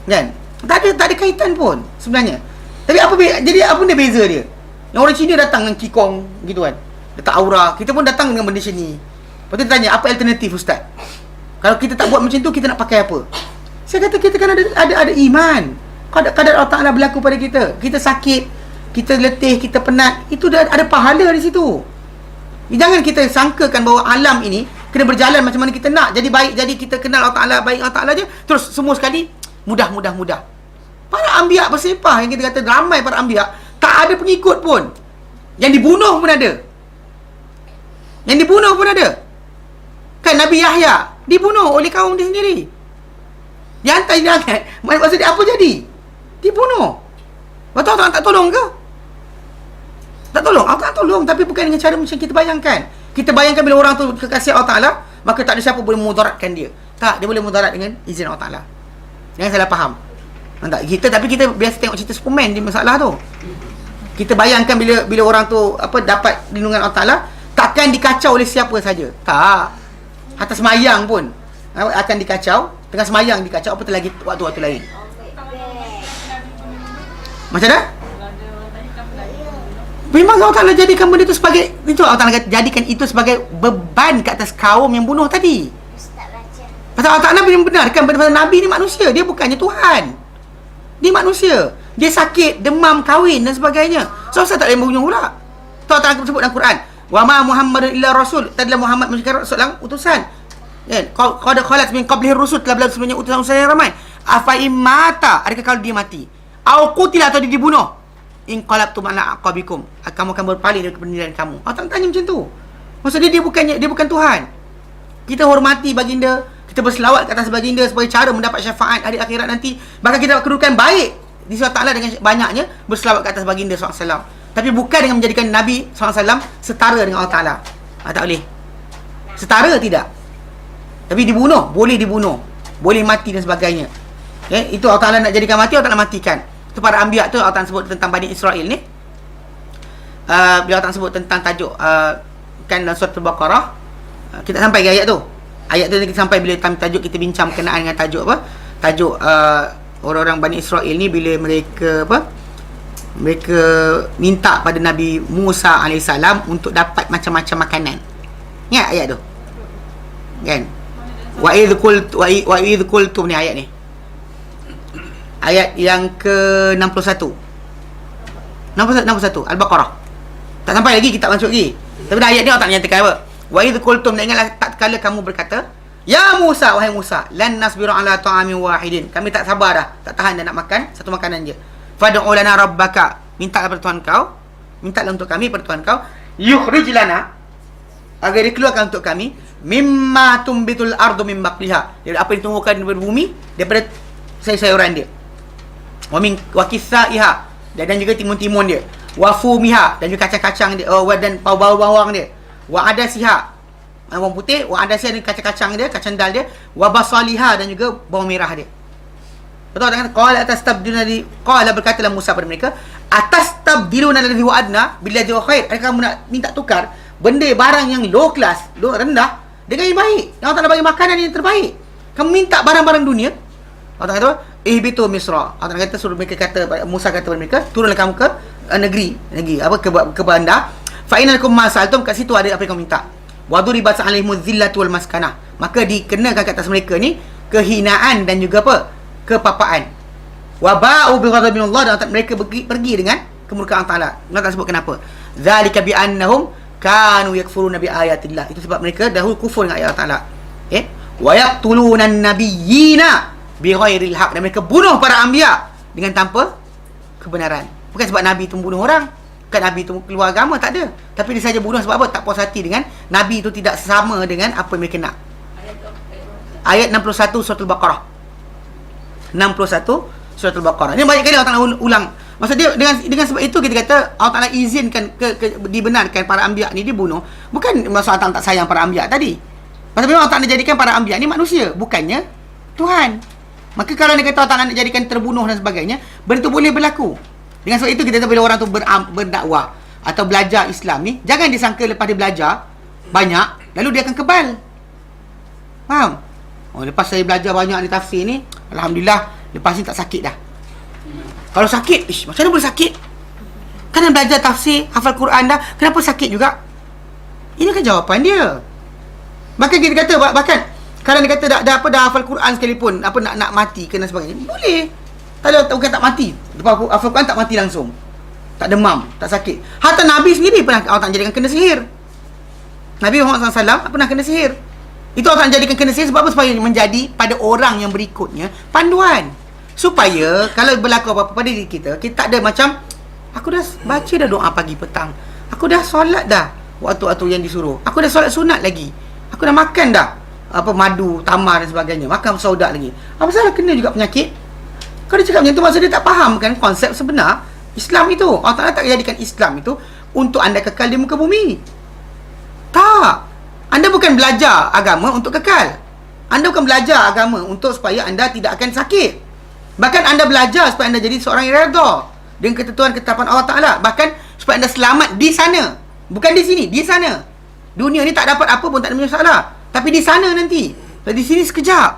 Kan? Tak ada kaitan pun sebenarnya. Tapi jadi apa benda beza dia? Yang orang Cina datang dengan kikong gitu kan. Letak aura. Kita pun datang dengan benda macam ni. Lepas tu dia tanya, apa alternatif ustaz? Kalau kita tak buat macam tu, kita nak pakai apa? Saya kata kita kan ada iman. Kadar Allah Ta'ala berlaku pada kita. Kita sakit, kita letih, kita penat, itu dah ada pahala di situ. Jangan kita sangkakan bahawa alam ini kena berjalan macam mana kita nak. Jadi baik, jadi kita kenal Allah Ta'ala, baik Allah Ta'ala je, terus semua sekali mudah. Para anbiya bersepah, yang kita kata ramai para anbiya, tak ada pengikut pun. Yang dibunuh pun ada. Kan Nabi Yahya dibunuh oleh kaum dia sendiri. Dihantar diangkat. Maksud dia apa jadi? Dibunuh. Betul Allah tak tolong ke? Tak tolong. Allah tak tolong, tapi bukan dengan cara macam kita bayangkan. Kita bayangkan bila orang tu kekasih Allah Ta'ala, maka tak ada siapa boleh memudaratkan dia. Tak, dia boleh mudarat dengan izin Allah Ta'ala. Jangan salah faham. Tapi kita biasa tengok cerita Superman di masalah tu. Kita bayangkan bila orang tu dapat lindungan Allah Ta'ala, takkan dikacau oleh siapa saja. Tak. Hatta semayang pun akan dikacau. Tengah semayang dikacau, apatah lagi waktu-waktu lain. Macam mana? Memang Allah Ta'ala jadikan benda itu sebagai, itu Allah Ta'ala jadikan itu sebagai beban ke atas kaum yang bunuh tadi. Pasal Allah Ta'ala membenarkan pasal Nabi ni manusia, dia bukannya Tuhan. Dia manusia. Dia sakit, demam, kahwin dan sebagainya. So, saya tak boleh membunuh pula. Allah Ta'ala sebut dalam Quran, wa ma Muhammadun illa rasul. Tadilah Muhammad menjadi rasul yang utusan. Qad khalat min qablihi rusul, telah berlalu sebelumnya utusan yang ramai. Afa imata, adakah kalau dia mati? Au qutila, atau dia dibunuh? In qalabtum ala aqabikum, kamu akan berpaling dari pendirian kamu. Allah Ta'ala tanya macam tu. Maksudnya dia bukan Tuhan. Kita hormati baginda, kita berselawat ke atas baginda sebagai cara mendapat syafaat hari akhirat nanti. Bahkan kita kedudukan baik di sisi Allah Ta'ala dengan banyaknya berselawat ke atas baginda SAW. Tapi bukan dengan menjadikan Nabi SAW setara dengan Allah Ta'ala. Tak boleh. Setara tidak. Tapi dibunuh, boleh dibunuh, boleh mati dan sebagainya. Itu Allah Ta'ala nak jadikan mati, Allah Ta'ala matikan. Itu para anbiya tu Allah Ta'ala sebut tentang Bani Israel ni. Bila Allah Ta'ala sebut tentang tajuk kan dalam surah Al-Baqarah, kita sampai ke ayat tu. Ayat tu kita sampai bila tajuk kita bincang berkenaan dengan tajuk apa? Tajuk orang-orang Bani Israel ni bila mereka mereka minta pada Nabi Musa AS untuk dapat macam-macam makanan. Ingat ayat tu? Kan? Wa idh qultum ni ayat ni. Ayat yang ke-61. 61 Al-Baqarah. Tak sampai lagi, kita masuk lagi. Tapi ayat ni Allah tak menyatakan apa. Wa idh qultum, ingatlah tak kala kamu berkata Ya Musa, wahai Musa, lan nasbiru ala ta'amin wahidin. Kami tak sabar dah, tak tahan dah nak makan satu makanan je. Fad'u lana rabbaka. Minta kepada Tuhan kau, mintalah untuk kami pada Tuhan kau, yukhrij lana, agar dikeluarkan untuk kami, mimma tumbitul ardu min baqliha. Dari apa yang ditumbuhkan daripada bumi, daripada sayur-sayuran dia. Wa kisaiha, dan juga timun-timun dia. Wa fumiha, dan juga kacang-kacang dia, dan bawang-bawang dia. Wa adasiha, bawang putih, wa adasiha dan kacang-kacang dia, kacang dal dia. Wa basaliha, dan juga bawang merah dia. Betul tak? Qala atastabdiluna qala berkatalah Musa pada mereka, atastabdiluna alladhi huwa adna billadhi huwa khair. Adakah kamu nak minta tukar benda barang yang low class, low rendah dengan yang baik? Yang Allah Taala bagi makanan yang terbaik. Kamu minta barang-barang dunia. Allah Taala kata, ihbitu misra. Allah Taala kata, suruh mereka kata, Musa kata kepada mereka, turunlah kamu ke negeri apa, ke bandar. Fa innakum ma sa'altum, kat situ ada apa yang kamu minta. Wa duribat alaihimuz zillatu wal maskanah. Maka dikenakan ke atas mereka ni kehinaan dan juga apa? Kepapaan. Wa ba'u bi ghadabin Allah, dan mereka pergi dengan kemurkaan Allah Taala. Allah sebut kenapa? Zalika bi annahum kanu yakfuruna bi ayatillah. Itu sebab mereka dahulu kufur dengan ayat Allah Taala. Wa yaqtuluna an-nabiyyina bi ghairil haq, dan mereka bunuh para anbiya dengan tanpa kebenaran. Bukan sebab nabi itu membunuh orang, bukan nabi itu keluar agama, tak ada. Tapi dia saja bunuh sebab apa? Tak puas hati dengan nabi itu tidak sama dengan apa yang mereka nak. Ayat 61 surah Al-Baqarah. 61 surah Al-Baqarah. Ini banyak kali Allah Taala ulang. Maksud dia dengan sebab itu kita kata Allah Taala izinkan dibenarkan para anbiya ni dibunuh. Bukan maksud Allah Taala tak sayang para anbiya tadi. Pasal memang Allah Taala jadikan para anbiya ni manusia, bukannya Tuhan. Maka kalau dia kata Allah Taala nak jadikan terbunuh dan sebagainya, benda tu boleh berlaku. Dengan sebab itu kita kata bila orang tu berdakwah atau belajar Islam ni, jangan disangka lepas dia belajar banyak lalu dia akan kebal. Faham? Lepas saya belajar banyak di tafsir ni, alhamdulillah, lepas ni tak sakit dah. Kalau sakit, macam mana boleh sakit? Kan dah belajar tafsir, hafal Quran dah, kenapa sakit juga? Ini kan jawapan dia. Bahkan kita kata, bahkan kalau dia kata dah hafal Quran sekalipun, apa nak mati ke dan sebagainya, boleh. Bukan tak mati. Lepas hafal Quran tak mati langsung. Tak demam, tak sakit. Hatta Nabi sendiri pernah Allah Taala jadikan kena sihir. Nabi Muhammad SAW pernah kena sihir. Itu Allah Taala jadikan kena sihir sebab apa? Supaya menjadi pada orang yang berikutnya panduan. Supaya kalau berlaku apa-apa pada diri kita, kita tak ada macam, aku dah baca dah doa pagi petang, aku dah solat dah waktu-waktu yang disuruh, aku dah solat sunat lagi, aku dah makan dah apa madu, tamar dan sebagainya, makan saudak lagi, apa salah kena juga penyakit? Kalau dia cakap macam tu, maksud dia tak faham kan konsep sebenar Islam itu. Allah Taala tak jadikan Islam itu untuk anda kekal di muka bumi. Tak. Anda bukan belajar agama untuk kekal. Anda bukan belajar agama untuk supaya anda tidak akan sakit. Bahkan anda belajar supaya anda jadi seorang yang redha dengan ketentuan ketetapan Allah Taala. Bahkan supaya anda selamat di sana, bukan di sini, di sana. Dunia ni tak dapat apa pun tak ada masalah, tapi di sana nanti. Di sini sekejap,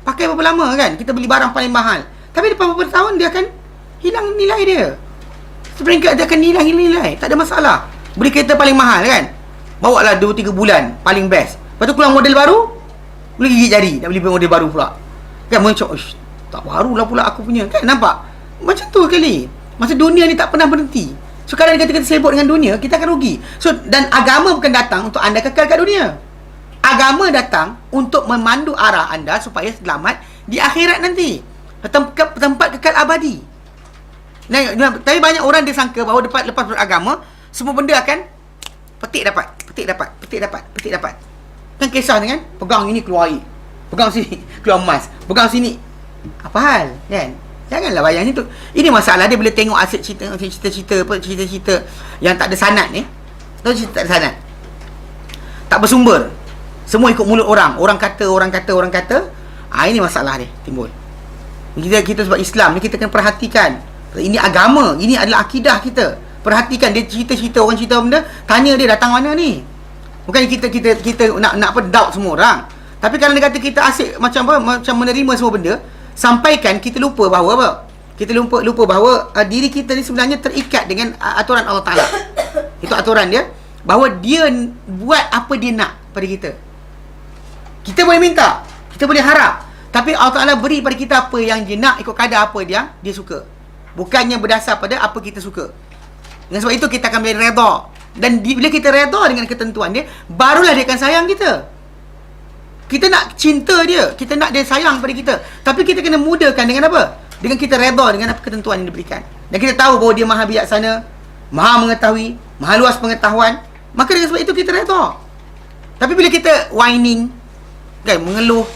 pakai berapa lama kan, kita beli barang paling mahal, tapi lepas beberapa tahun dia akan hilang nilai dia. Sebenarnya dia akan hilang nilai, tak ada masalah. Beli kereta paling mahal kan, bawa lah 2-3 bulan paling best, lepas tu keluar model baru, boleh gigit jari nak beli model baru pula kan, macam tak barulah pula aku punya kan. Nampak macam tu kali. Masa dunia ni tak pernah berhenti. So kalau kita sibuk dengan dunia, kita akan rugi. So dan agama bukan datang untuk anda kekal kat dunia. Agama datang untuk memandu arah anda supaya selamat di akhirat nanti, tempat kekal abadi. Nah, tapi banyak orang dia sangka bahawa lepas beragama semua benda akan petik dapat. Kan kisah ni kan, pegang ini keluar air, pegang sini keluar emas, pegang sini. Apa hal kan? Janganlah bayang itu. Ini masalah dia bila tengok asyik cerita-cerita yang tak ada sanad ni. Tahu cerita tak ada sanad, tak bersumber, semua ikut mulut orang kata. Ini masalah dia timbul. Kita sebab Islam ni kita kena perhatikan. Ini agama, ini adalah akidah kita. Perhatikan dia cerita orang cerita benda, tanya dia datang mana ni. Bukan kita nak apa doubt semua orang. Tapi kalau dia kata kita asyik macam menerima semua benda, sampaikan kita lupa bahawa apa? Kita lupa bahawa diri kita ni sebenarnya terikat dengan aturan Allah Taala. Itu aturan dia, bahawa dia buat apa dia nak pada kita. Kita boleh minta, kita boleh harap, tapi Allah Taala beri pada kita apa yang dia nak ikut kadar apa dia suka. Bukannya berdasar pada apa kita suka. Dengan sebab itu kita akan boleh redha. Dan bila kita redha dengan ketentuan dia, barulah dia akan sayang kita. Kita nak cinta dia, kita nak dia sayang pada kita. Tapi kita kena mudahkan dengan apa? Dengan kita redha dengan apa ketentuan yang diberikan. Dan kita tahu bahawa dia maha bijaksana, maha mengetahui, maha luas pengetahuan. Maka dengan sebab itu kita redha. Tapi bila kita whining, kan, mengeluh,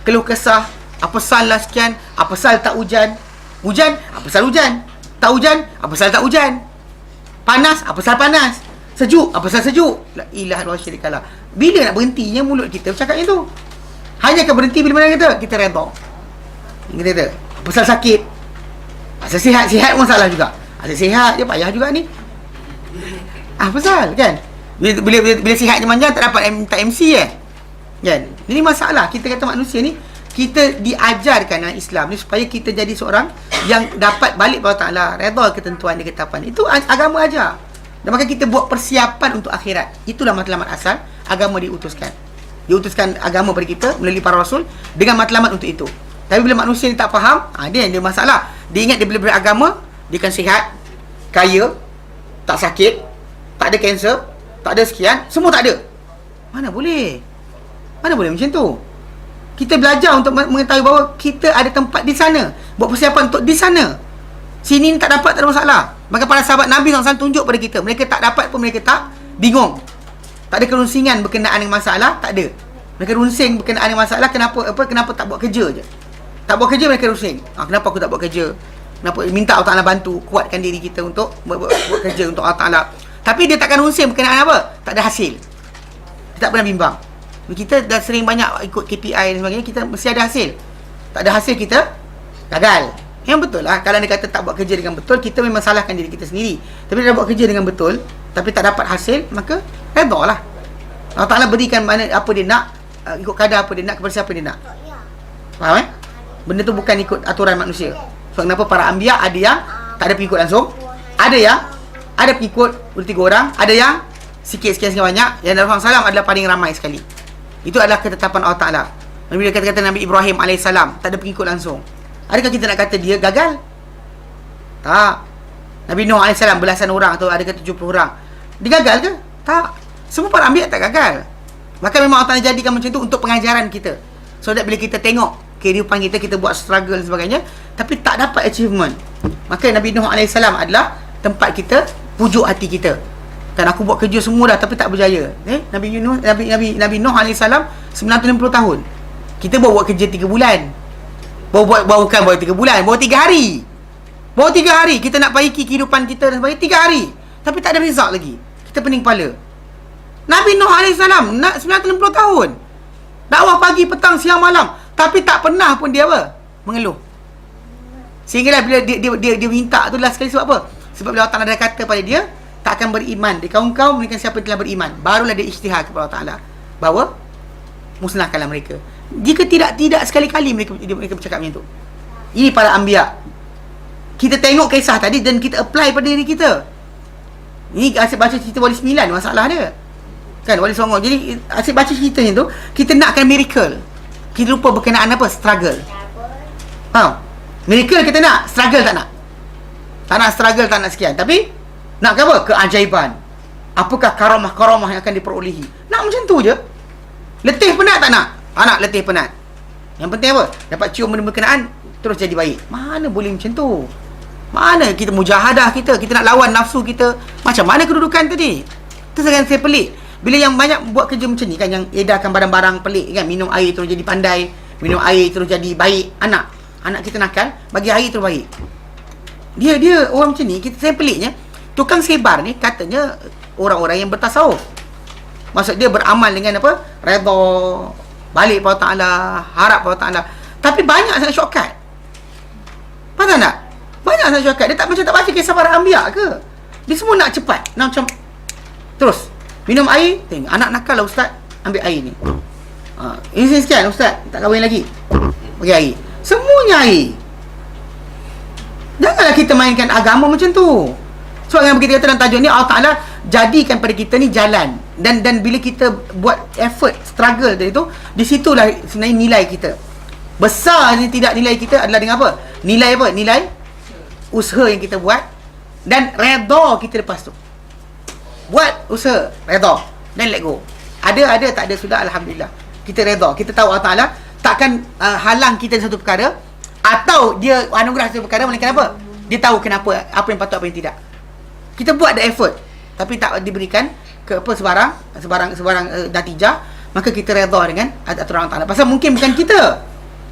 keluh kesah, apa salah sekian, apa salah tak hujan. Hujan, apa salah hujan. Tak hujan, apa salah tak hujan. Panas, apa salah panas. Sejuk, apa salah sejuk. La ilaha illallah syirikalah. Bila nak berhentinya mulut kita bercakap macam tu? Hanya akan berhenti bila mana kita redha. Kita kata, apa salah sakit? Asal sihat, sihat pun salah juga. Asal sihat je payah juga ni. Apa salah kan? Bila sihat je manja tak dapat tak MC kan? Ini masalah. Kita kata manusia ni, kita diajarkan dalam Islam ni supaya kita jadi seorang yang dapat balik kepada Allah Ta'ala, redha ketentuan dia, ketetapan. Itu agama ajar. Dan maka kita buat persiapan untuk akhirat. Itulah matlamat asal agama diutuskan. Diutuskan agama pada kita melalui para rasul dengan matlamat untuk itu. Tapi bila manusia ni tak faham, dia yang dia masalah. Dia ingat dia bila beragama, dia akan sihat, kaya, tak sakit, tak ada kanser, tak ada sekian, semua tak ada. Mana boleh? Mana boleh macam tu? Kita belajar untuk mengetahui bahawa kita ada tempat di sana, buat persiapan untuk di sana. Sini tak dapat, tak ada masalah. Maka para sahabat Nabi SAW tunjuk pada kita, mereka tak dapat pun mereka tak bingung. Tak ada kerunsingan berkenaan dengan masalah, tak ada. Mereka runsing berkenaan dengan masalah, kenapa tak buat kerja je. Tak buat kerja mereka rusing. Kenapa aku tak buat kerja? Kenapa? Minta Allah Ta'ala bantu, kuatkan diri kita untuk buat kerja untuk Allah Ta'ala. Tapi dia takkan runsing berkenaan apa? Tak ada hasil. Dia tak pernah bimbang. Kita dah sering banyak ikut KPI dan sebagainya, kita mesti ada hasil. Tak ada hasil, kita gagal. Yang betul lah, kalau dia kata tak buat kerja dengan betul, kita memang salahkan diri kita sendiri. Tapi dia dah buat kerja dengan betul, tapi tak dapat hasil, maka redha lah. Allah Ta'ala berikan mana apa dia nak, ikut kadar apa dia nak, kepada siapa dia nak. Faham Benda tu bukan ikut aturan manusia. Sebab kenapa para anbiya ada yang tak ada pengikut langsung, ada yang ada pengikut 2-3 orang, ada yang sikit banyak, yang Nabi SAW adalah paling ramai sekali. Itu adalah ketetapan Allah Ta'ala. Bila kata-kata Nabi Ibrahim AS tak ada pengikut langsung, adakah kita nak kata dia gagal? Tak. Nabi Nuh AS belasan orang, atau adakah 70 orang, dia gagal ke? Tak. Semua para anbiya tak gagal. Maka memang Allah Ta'ala jadikan macam tu untuk pengajaran kita. So that bila kita tengok kehidupan kita, kita buat struggle dan sebagainya, tapi tak dapat achievement, maka Nabi Nuh AS adalah tempat kita pujuk hati kita. Kan aku buat kerja semua dah tapi tak berjaya. Nabi Nuh AS 960 tahun. Kita baru buat kerja 3 bulan. Bukan baru 3 bulan, baru 3 hari. Baru 3 hari kita nak baiki kehidupan kita dan sebagainya, 3 hari. Tapi tak ada result lagi. Kita pening kepala. Nabi Nuh AS 960 tahun. Dakwah pagi, petang, siang, malam, tapi tak pernah pun dia apa? Mengeluh. Sehinggalah bila dia minta tu last sekali sebab apa? Sebab bila Allah Ta'ala dah kata pada dia, tak akan beriman di kaum-kaum mereka siapa telah beriman. Barulah dia ijtihad kepada Allah Ta'ala bahawa musnahkanlah mereka. Jika tidak sekali-kali mereka bercakap macam tu. Ini para anbiya. Kita tengok kisah tadi dan kita apply pada diri kita. Ini asyik baca cerita Wali 9 masalah dia. Kan, Wali Songo. Jadi asyik baca ceritanya tu, kita nakkan miracle. Kita lupa berkenaan apa? Struggle. Faham? Miracle kita nak, struggle tak nak. Tak nak struggle, tak nak sekian. Tapi nak apa? Keajaiban. Apakah karamah-karamah yang akan diperolehi? Nak macam tu je. Letih penat tak nak? Nak letih penat. Yang penting apa? Dapat cium benda berkenaan, terus jadi baik. Mana boleh macam tu? Mana kita mujahadah kita nak lawan nafsu kita. Macam mana kedudukan tadi? Itu saya pelik. Bila yang banyak buat kerja macam ni kan, yang edarkan barang-barang pelik kan, minum air terus jadi pandai, minum air terus jadi baik. Anak kita nakal, bagi air terus baik. Dia orang macam ni, saya peliknya, tukang sebar ni katanya orang-orang yang bertasawuf. Maksud dia beramal dengan apa? Redha, balik pada Ta'ala, harap pada Ta'ala. Tapi banyak sangat shortcut. Faham tak? Banyak sangat shortcut. Dia tak macam tak baca kisah para anbiya ke? Dia semua nak cepat, nak macam terus minum air, tengok anak nakal lah ustaz, ambil air ni. Ini sekian ustaz, tak kahwin lagi, bagi air. Semuanya air. Janganlah kita mainkan agama macam tu. Sebab yang kita kata dalam tajuk ni, Allah Ta'ala jadikan pada kita ni jalan. Dan bila kita buat effort, struggle dari tu, di situlah sebenarnya nilai kita. Besar ni tidak nilai kita adalah dengan apa? Nilai apa? Nilai usaha yang kita buat dan redha kita lepas tu. Buat usaha, redha, dan let go. Ada, tak ada, sudah, alhamdulillah. kita redha. Kita tahu Allah Ta'ala takkan halang kita di satu perkara, atau dia anugerah satu perkara, melainkan apa? Dia tahu kenapa, apa yang patut, apa yang tidak. Kita buat the effort, tapi tak diberikan ke apa sebarang natijah, maka kita redha dengan aturan Allah Ta'ala. Pasal mungkin bukan kita.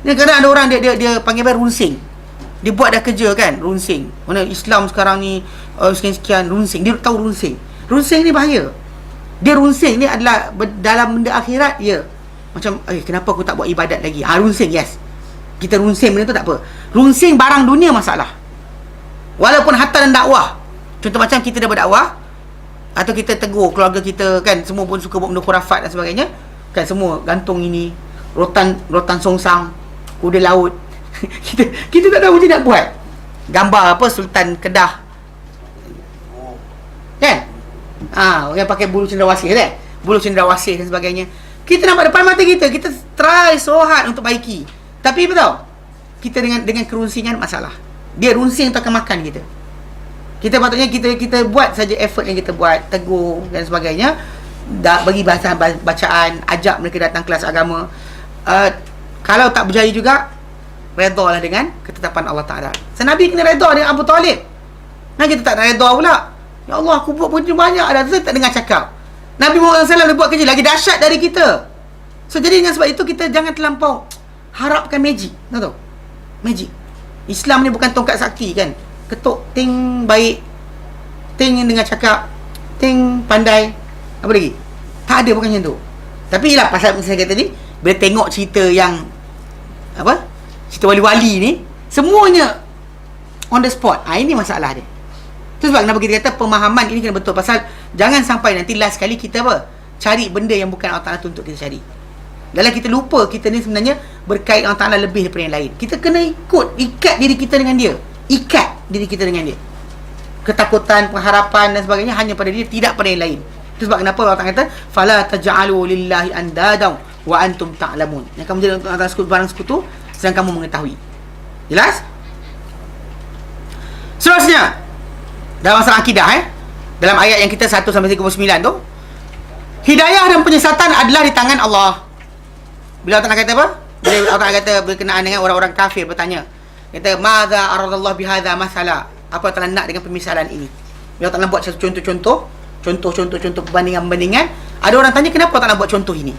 Kadang ada orang dia panggil runsing. Dia buat dah kerja kan, runsing. Mana Islam sekarang ni sekian-sekian runsing. Dia tahu runsing. Runsing ni bahaya. Dia runsing ni adalah dalam benda akhirat, ya. Macam, kenapa aku tak buat ibadat lagi? Runsing, yes. Kita runsing benda tu tak apa. Runsing barang dunia masalah. Walaupun hatta dan dakwah. Contoh macam kita dah berdakwah, atau kita tegur keluarga kita kan, semua pun suka buat benda khurafat dan sebagainya. Kan semua gantung ini, rotan songsang, kuda laut. kita tak tahu macam nak buat. Gambar apa Sultan Kedah. Kan? Yang pakai bulu cendrawasih kan? Bulu cendrawasih dan sebagainya. Kita nampak depan mata kita try so hard untuk baiki. Tapi apa tahu? Kita dengan kerunsingan masalah. Dia runsing tu akan makan kita. Kita patutnya kita buat saja effort yang kita buat, tegur dan sebagainya. Bagi bacaan, ajak mereka datang kelas agama. Kalau tak berjaya juga, redha lah dengan ketetapan Allah Ta'ala. So, Nabi kena redha dengan Abu Talib. Nah, kita tak nak redha pula. Ya Allah, aku buat kerja banyak dah, saya tak dengar cakap. Nabi Muhammad SAW dia buat kerja lagi dahsyat dari kita. So, jadi dengan sebab itu, kita jangan terlampau harapkan magic. Tahu? Magic. Islam ni bukan tongkat sakti kan. Ketuk, ting baik, ting dengar cakap, ting pandai, apa lagi? Tak ada, bukan macam tu. Tapi lah, pasal saya kata tadi, bila tengok cerita yang apa? Cerita wali-wali ni, semuanya on the spot. Ini masalah dia. Itu sebab kenapa kita kata pemahaman ini kena betul. Pasal jangan sampai nanti last kali kita apa? Cari benda yang bukan Allah Ta'ala tuntut kita cari. Dalam kita lupa, kita ni sebenarnya berkait Allah Ta'ala lebih daripada yang lain. Kita kena ikat diri kita dengan dia. Ikat diri kita dengan dia. Ketakutan, pengharapan dan sebagainya hanya pada dia, tidak pada yang lain. Itu sebab kenapa Allah Ta'ala kata, fala taj'alu lillahi andada wa antum ta'lamun. Yang kamu jadi untuk Allah Ta'ala barang sekutu sedang kamu mengetahui. Jelas? Seterusnya, dalam masalah akidah dalam ayat yang kita 1-39 tu, hidayah dan penyesatan adalah di tangan Allah. Bila Allah Ta'ala kata apa? Bila Allah Ta'ala kata berkenaan dengan orang-orang kafir bertanya, kata, madza aradallahu bihadza masala, apa Allah Ta'ala nak dengan pemisalan ini? Bila Allah Ta'ala buat satu contoh perbandingan, ada orang tanya, kenapa Allah Ta'ala buat contoh ini?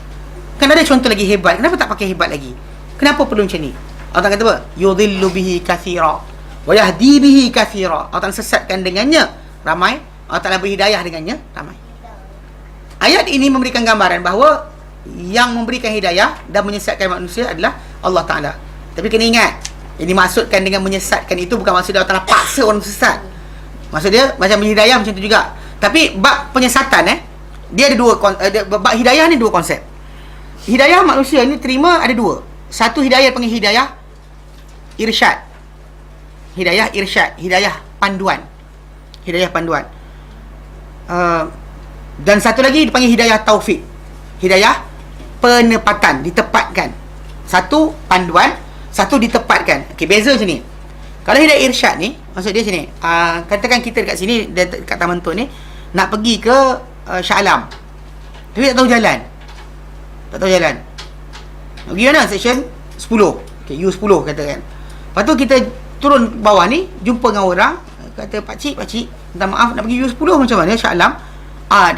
Kan ada contoh lagi hebat, kenapa tak pakai hebat lagi? Kenapa perlu macam ni? Allah Ta'ala kata apa? Yudhillu bihi katsira wa yahdi bihi katsira. Allah Ta'ala sesatkan dengannya ramai, Allah Ta'ala berhidayah dengannya ramai. Ayat ini memberikan gambaran bahawa yang memberikan hidayah dan menyesatkan manusia adalah Allah Ta'ala. Tapi kena ingat, yang dimaksudkan dengan menyesatkan itu bukan maksud Allah Ta'ala paksa orang sesat. Maksud dia macam hidayah macam tu juga. Tapi bab penyesatan dia ada bab hidayah ni dua konsep. Hidayah manusia ni terima ada dua. Satu hidayah panggil hidayah irsyad. Hidayah irsyad, hidayah panduan. Hidayah panduan. Dan satu lagi dipanggil hidayah taufik. Hidayah penepatan, ditepatkan. Satu panduan, satu ditepatkan. Okey, beza macam ni. Kalau hidayah irsyad ni, maksud dia sini, katakan kita dekat sini, dekat Taman Tun ni, nak pergi ke Shah Alam. Tapi tak tahu jalan. Tak tahu jalan. Nak pergi mana? Section 10. Okay, U10 katakan. Lepas tu kita turun bawah ni, jumpa dengan orang, kata, pakcik, minta maaf, nak pergi U10 macam mana? Shah Alam.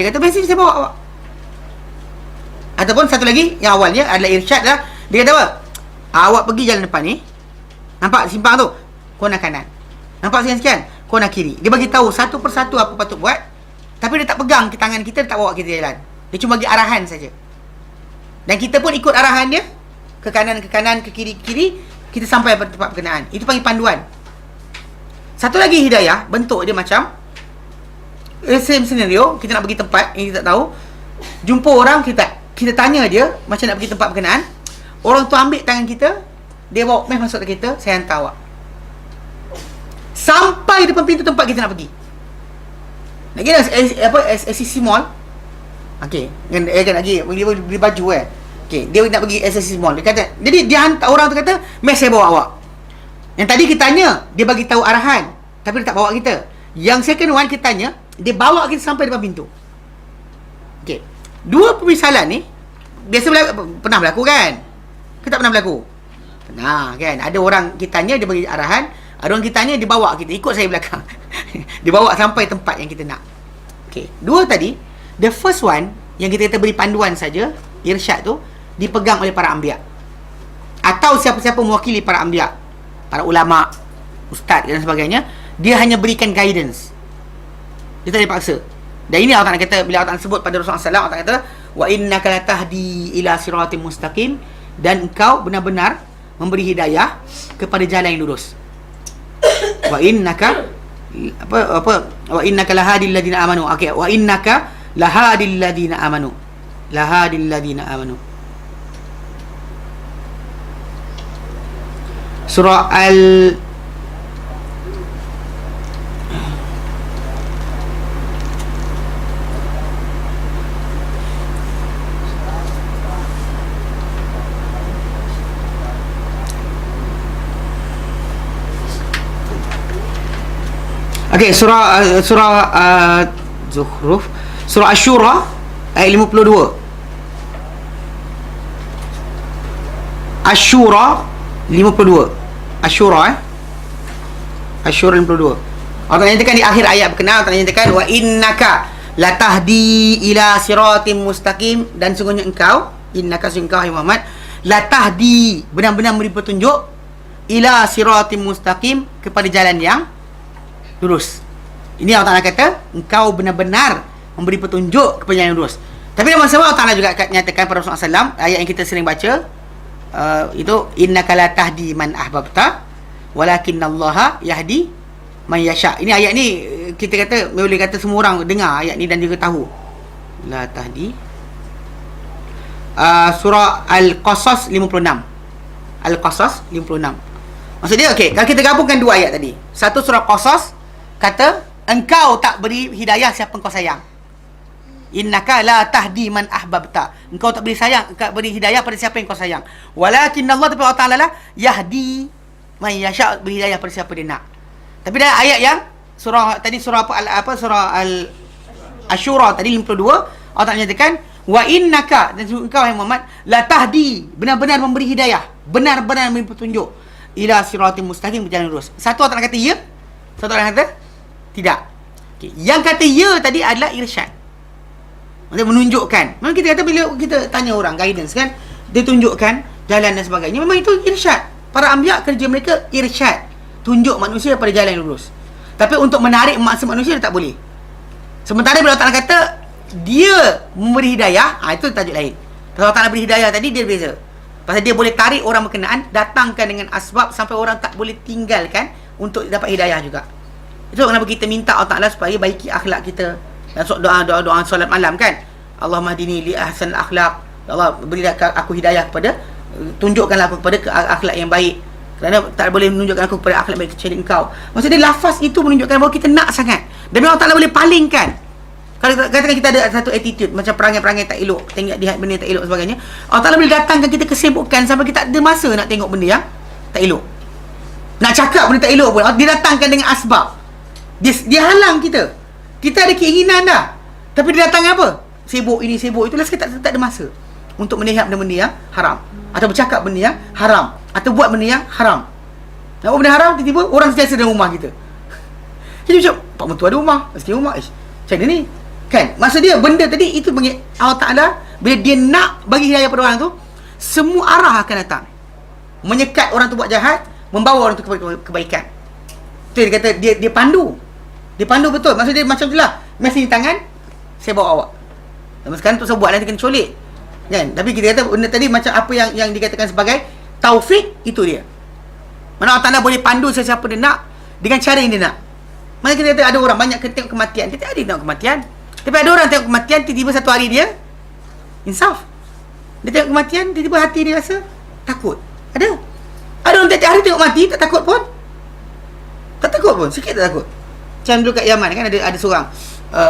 Dia kata, biasa saya bawa awak. Ataupun satu lagi, yang awalnya adalah irsyad lah. Dia kata apa? Awak pergi jalan depan ni, nampak simpang tu, kau nak kanan. Nampak sekian-sekian, kau nak kiri. Dia bagi tahu satu persatu apa patut buat. Tapi dia tak pegang ke tangan kita, dia tak bawa kita jalan. Dia cuma bagi arahan saja. Dan kita pun ikut arahan dia, ke kanan, ke kiri, kita sampai pada tempat berkenaan. Itu panggil panduan. Satu lagi hidayah, bentuk dia macam same scenario, kita nak pergi tempat yang kita tak tahu, jumpa orang, kita tanya dia macam nak pergi tempat berkenaan. Orang tu ambil tangan kita, dia bawa masuk ke kita, saya hantar awak sampai depan pintu tempat kita nak pergi. Nak kira SCC Mall. Okey, kan lagi dia beli baju okey, dia nak pergi SCC Mall. Dia kata, jadi dia hantar orang tu kata, "Mes saya bawa awak." Yang tadi kita tanya, dia bagi tahu arahan, tapi dia tak bawa kita. Yang second one kita tanya, dia bawa kita sampai depan pintu. Okey. Dua pemisalan ni pernah berlaku kan? Kita pernah berlaku? Pernah kan? Ada orang kita tanya, dia bagi arahan. Ada orang kita tanya, dia bawa kita. Ikut saya belakang. Dia bawa sampai tempat yang kita nak. Okay. Dua tadi, the first one, yang kita beri panduan saja, irsyad tu, dipegang oleh para anbiya. Atau siapa-siapa mewakili para anbiya. Para ulama, ustaz dan sebagainya. Dia hanya berikan guidance. Dia tak dipaksa. Dan ini Allah Ta'ala kata, bila Allah Ta'ala sebut pada Rasulullah SAW, Allah Ta'ala kata, wa innaka latahdi ila siratim mustaqim, dan engkau benar-benar memberi hidayah kepada jalan yang lurus. Wa innaka wa innaka lahadil ladina amanu. Okey, wa innaka lahadil ladina amanu. Lahadil ladina amanu. Surah Al Okey, surah Zukhruf, surah Asy-Syura ayat 52. Asy-Syura 52. Asy-Syura Asy-Syura 52. Allah nyatakan di akhir ayat berkenaan, Allah nyatakan wa innaka latahdi ila siratim mustaqim, dan sungguhnya engkau, innaka sungguh engkau Muhammad, latahdi, benar-benar memberi petunjuk, ila siratim mustaqim, kepada jalan yang lurus. Ini Allah Ta'ala kata, engkau benar-benar memberi petunjuk kepada jalan yang lurus. Tapi dalam masa Allah Ta'ala juga nyatakan pada Rasulullah SAW, ayat yang kita sering baca, itu innaka la tahdi man ahbabta walakinallaha yahdi man yasha. Ini ayat ni kita kata, boleh kata semua orang dengar ayat ni dan juga tahu. La tahdi. Surah Al-Qasas 56. Al-Qasas 56. Maksud dia, okey, kalau kita gabungkan dua ayat tadi. Satu surah Qasas kata, engkau tak beri hidayah siapa engkau sayang. Innaka la tahdi man ahbabta. Engkau tak beri sayang, engkau beri hidayah pada siapa yang kau sayang. Walakin Allah, tapi Allah Ta'ala lah yahdi man yasha, beri hidayah pada siapa dia nak. Tapi dalam ayat yang surah tadi, surah surah Asy-Syura tadi 52, Allah Ta'ala nyatakan wa innaka, dan engkau Muhammad la tahdi, benar-benar memberi hidayah, benar-benar memberi petunjuk, ila siratim mustaqim, berjalan lurus. Satu Allah Ta'ala kata ya, satu orang kata tidak. Okay. Yang kata ya tadi adalah irsyad. Maksudnya menunjukkan. Memang kita kata bila kita tanya orang guidance kan, dia tunjukkan jalan dan sebagainya. Memang itu irsyad. Para anbiya kerja mereka irsyad, tunjuk manusia pada jalan yang lurus. Tapi untuk menarik maksa manusia dia tak boleh. Sementara bila Allah Ta'ala kata dia memberi hidayah, itu tajuk lain. Kalau Allah Ta'ala beri hidayah tadi, dia beza. Pasal dia boleh tarik orang berkenaan, datangkan dengan asbab sampai orang tak boleh tinggalkan untuk dapat hidayah juga. Itu kenapa kita minta Allah Ta'ala supaya baiki akhlak kita. Dan doa solat malam kan, Allahumma hdini li ahsanil akhlaq. Ya Allah, berilah aku hidayah kepada, tunjukkanlah aku kepada akhlak yang baik. Kerana tak boleh menunjukkan aku kepada akhlak baik kecuali engkau. Maksudnya lafaz itu menunjukkan bahawa kita nak sangat. Dan Allah Ta'ala boleh palingkan. Kalau katakan kita ada satu attitude macam perangai-perangai tak elok, tengok lihat benda tak elok sebagainya, Allah Ta'ala boleh datangkan kita kesibukan sampai kita tak ada masa nak tengok benda yang tak elok. Nak cakap benda tak elok pun, dia datangkan dengan asbab. Dia halang kita. Kita ada keinginan dah, tapi dia datang apa? Sibuk ini, sibuk itu. Kita tak ada masa untuk melihat benda-benda yang haram, atau bercakap benda yang haram, atau buat benda yang haram. Nak buat benda haram, tiba-tiba orang sentiasa dalam rumah kita. Jadi macam, Pak Mentua ada rumah, sikit rumah, macam mana ni? Kan? Maksud dia, benda tadi itu bagi Allah Ta'ala, bila dia nak bagi hidayah pada orang tu, semua arah akan datang. Menyekat orang tu buat jahat, membawa orang tu kepada kebaikan. Itu dia kata, dia pandu. Dia pandu betul. Maksud dia macam tu lah, mesin di tangan, saya bawa awak. Dan sekarang tu saya buat, nanti kena colik kan? Tapi kita kata benda tadi macam apa yang dikatakan sebagai taufik, itu dia. Mana Allah Ta'ala boleh pandu sesiapa dia nak, dengan cara yang dia nak. Mana kita kata ada orang banyak tengok kematian, kita ada tengok kematian. Tapi ada orang tengok kematian, tiba-tiba satu hari dia insaf. Dia tengok kematian, tiba-tiba hati dia rasa takut. Ada orang tiap hari tengok mati, tak takut pun. Tak takut pun, sikit tak takut. Macam dulu kat Yaman kan, ada seorang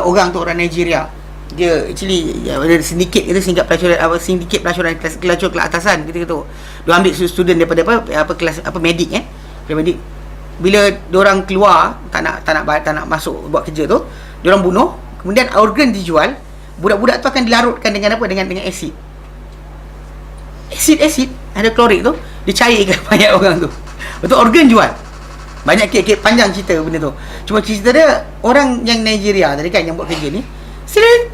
orang tu, orang Nigeria. Dia actually ada sindiket, kita sindiket pelacuran kelas atasan kita kata. Dia ambil student daripada kelas medik medik. Bila diorang keluar tak nak masuk buat kerja tu, diorang bunuh, kemudian organ dijual. Budak-budak tu akan dilarutkan dengan apa? Dengan asid. Asid ada klorik tu, dia cairkan banyak orang tu. Betul, organ jual. Banyak kek panjang cerita benda tu. Cuma cerita dia, orang yang Nigeria tadi kan, yang buat kerja ni,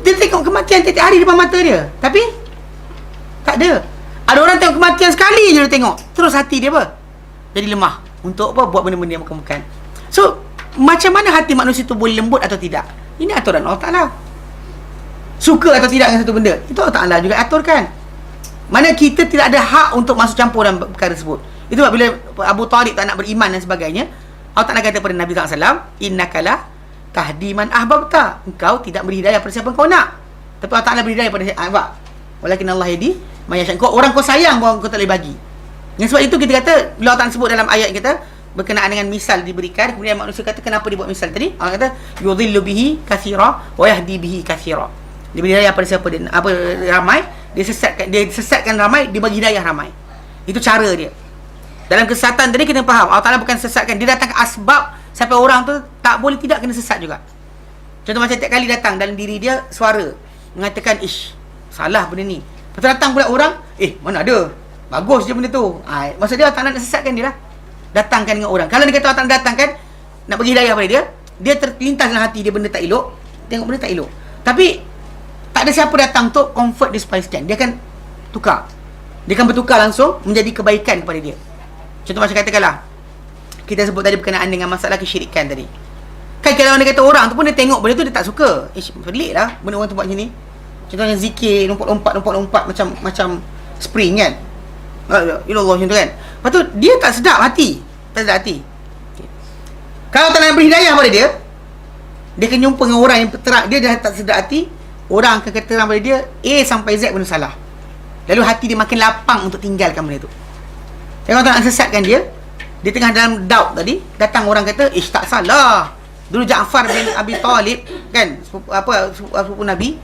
dia tengok kematian tiap hari depan mata dia, tapi tak ada. Ada orang tengok kematian sekali je dia tengok, terus hati dia apa? Jadi lemah. Untuk apa? Buat benda-benda yang bukan-bukan. So, macam mana hati manusia tu boleh lembut atau tidak? Ini aturan Allah Ta'ala. Suka atau tidak dengan satu benda, itu Allah Ta'ala juga aturkan. Mana kita tidak ada hak untuk masuk campur dalam perkara tersebut. Itu sebab bila Abu Talib tak nak beriman dan sebagainya, Allah Ta'ala kata kepada Nabi SAW, innakalah tahdi man ahbabta, engkau tidak beri hidayah pada siapa kau nak, tapi Allah Ta'ala beri hidayah pada siapa. Walakin Allah yahdi man yasha. Kau orang kau sayang pun kau tak boleh bagi. Dengan sebab itu kita kata, bila Allah Ta'ala sebut dalam ayat kita berkenaan dengan misal diberikan, kemudian manusia kata kenapa dia buat misal tadi? Allah kata yudhillu bihi katsira wa yahdi bihi katsira. Dia beri hidayah pada siapa dia, apa ramai, dia sesatkan ramai, dia bagi hidayah ramai. Itu cara dia. Dalam kesesatan tadi kita faham, Allah Ta'ala bukan sesatkan, dia datang ke asbab sampai orang tu tak boleh tidak kena sesat juga. Contoh macam tiap kali datang dalam diri dia suara mengatakan, ish, salah benda ni. Lepas datang pula orang, mana ada, bagus je benda tu. Maksud dia Allah Ta'ala nak sesatkan dia lah. Datangkan dengan orang. Kalau dia kata Allah Ta'ala datangkan, nak bagi hidayah pada dia, dia terlintas dalam hati dia benda tak elok, tengok benda tak elok. Tapi tak ada siapa datang untuk comfort dia supaya sekian. Dia akan tukar. Dia akan bertukar langsung menjadi kebaikan kepada dia. Contoh macam katakanlah, kita sebut tadi berkenaan dengan masalah kesyirikan tadi. Kan kalau dia kata orang tu pun dia tengok benda tu dia tak suka. Pelik lah benda orang tu buat macam ni. Contohnya zikir, lompat-lompat macam spring kan. Ilallah macam tu kan. Lepas tu dia tak sedap hati. Tak sedap hati. Okay. Kalau tak nak beri hidayah pada dia, dia akan jumpa dengan orang yang terang, dia dah tak sedap hati, orang akan kata terang pada dia A sampai Z benda salah. Lalu hati dia makin lapang untuk tinggalkan benda tu. Kalau tak nak sesatkan dia, dia tengah dalam doubt tadi, datang orang kata, tak salah. Dulu Ja'far bin Abi Talib kan, sepupu Nabi,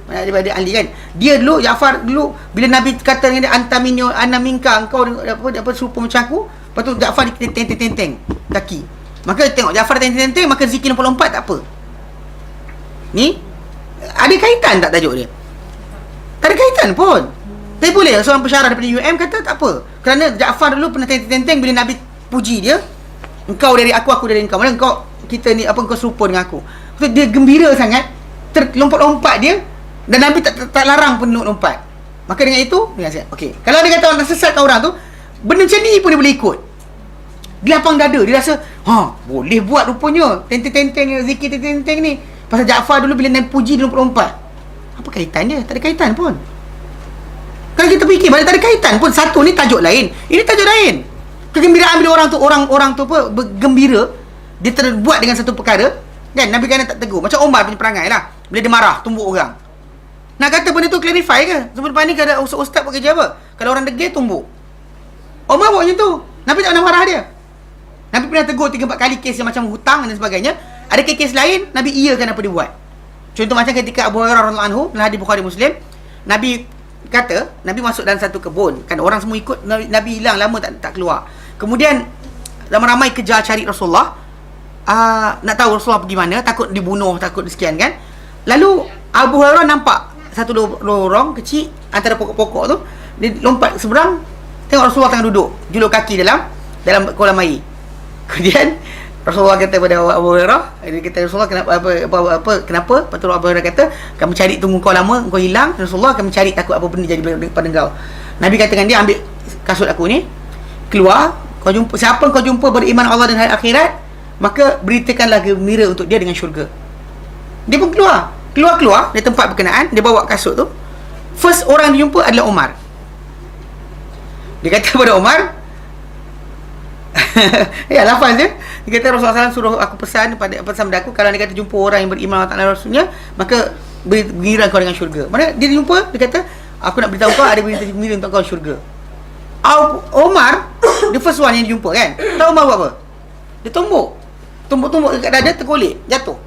daripada Ali kan. Dia dulu, Ja'far dulu, bila Nabi kata dengan dia, anta minyo ana minka, engkau apa serupa macam aku. Lepas tu Ja'far tenteng kaki. Maka tengok Ja'far tenteng, maka zikir lompat tak apa. Ni ada kaitan tak tajuk dia? Tak ada kaitan pun. Tapi boleh seorang pensyarah daripada UM kata tak apa. Kerana Ja'far dulu pernah tenteng bila Nabi puji dia, engkau dari aku dari engkau. Mana engkau, kita ni apa, engkau serupa dengan aku. So, dia gembira sangat, terlompat-lompat dia, dan Nabi tak larang pun lompat. Maka dengan itu dia kata, okey, kalau dia kata orang sesatkan orang tu, benda macam ni pun dia boleh ikut. Dia lapang dada, dia rasa boleh buat rupanya. Tenteng zikir tenteng ni. Pasal Ja'far dulu bila Nabi puji dia lompat-lompat. Apa kaitan dia? Tak ada kaitan pun. Kalau kita fikir balik, tak ada kaitan pun. Satu ni tajuk lain, ini tajuk lain. Kegembiraan bila orang tu apa bergembira, dia terbuat dengan satu perkara kan, Nabi kan tak tegur. Macam Omar punya perangai lah, bila dia marah tumbuk orang. Nak kata benda tu clarify ke? Sebelum ni kalau ustaz buat kerja apa, kalau orang degil tumbuk. Omar buat macam tu, Nabi tak pernah marah dia. Nabi pernah tegur 3-4 kali kes yang macam hutang dan sebagainya. Ada kes lain Nabi iakan apa dia buat. Contoh macam ketika Abu Hurairah radhiyallahu anhu dalam hadis Bukhari Muslim, Nabi kata, Nabi masuk dalam satu kebun kan, orang semua ikut, Nabi hilang lama tak keluar. Kemudian ramai-ramai kejar cari Rasulullah, nak tahu Rasulullah pergi mana, takut dibunuh, takut sekian kan. Lalu Abu Hurairah nampak satu lorong kecil antara pokok-pokok tu, dia lompat seberang, tengok Rasulullah tengah duduk juluk kaki dalam kolam air. Kemudian Rasulullah kata kepada Abu Hurairah, dia kata, Rasulullah kenapa? Lepas tu Abu Hurairah kata, kami cari tunggu kau lama, kau hilang. Rasulullah, kami cari takut apa benda jadi pada kau. Nabi kata dengan dia, ambil kasut aku ni, keluar, kau jumpa siapa kau jumpa beriman Allah dan hari akhirat, maka beritakanlah gembira untuk dia dengan syurga. Dia pun keluar dari tempat berkenaan, dia bawa kasut tu. First orang dia jumpa adalah Umar. Dia kata kepada Umar, ya lafaz dia kata, Rasulullah SAW suruh aku pesan pada aku, kalau dia kata jumpa orang yang beriman Allah Ta'ala Rasulnya, maka bergembira kau dengan syurga. Mana dia jumpa, dia kata, aku nak beritahu kau ada berita gembira untuk kau syurga. Omar the first one yang dia jumpa kan, tahu Omar buat apa? Dia tumbuk dekat dada, tergolek, jatuh.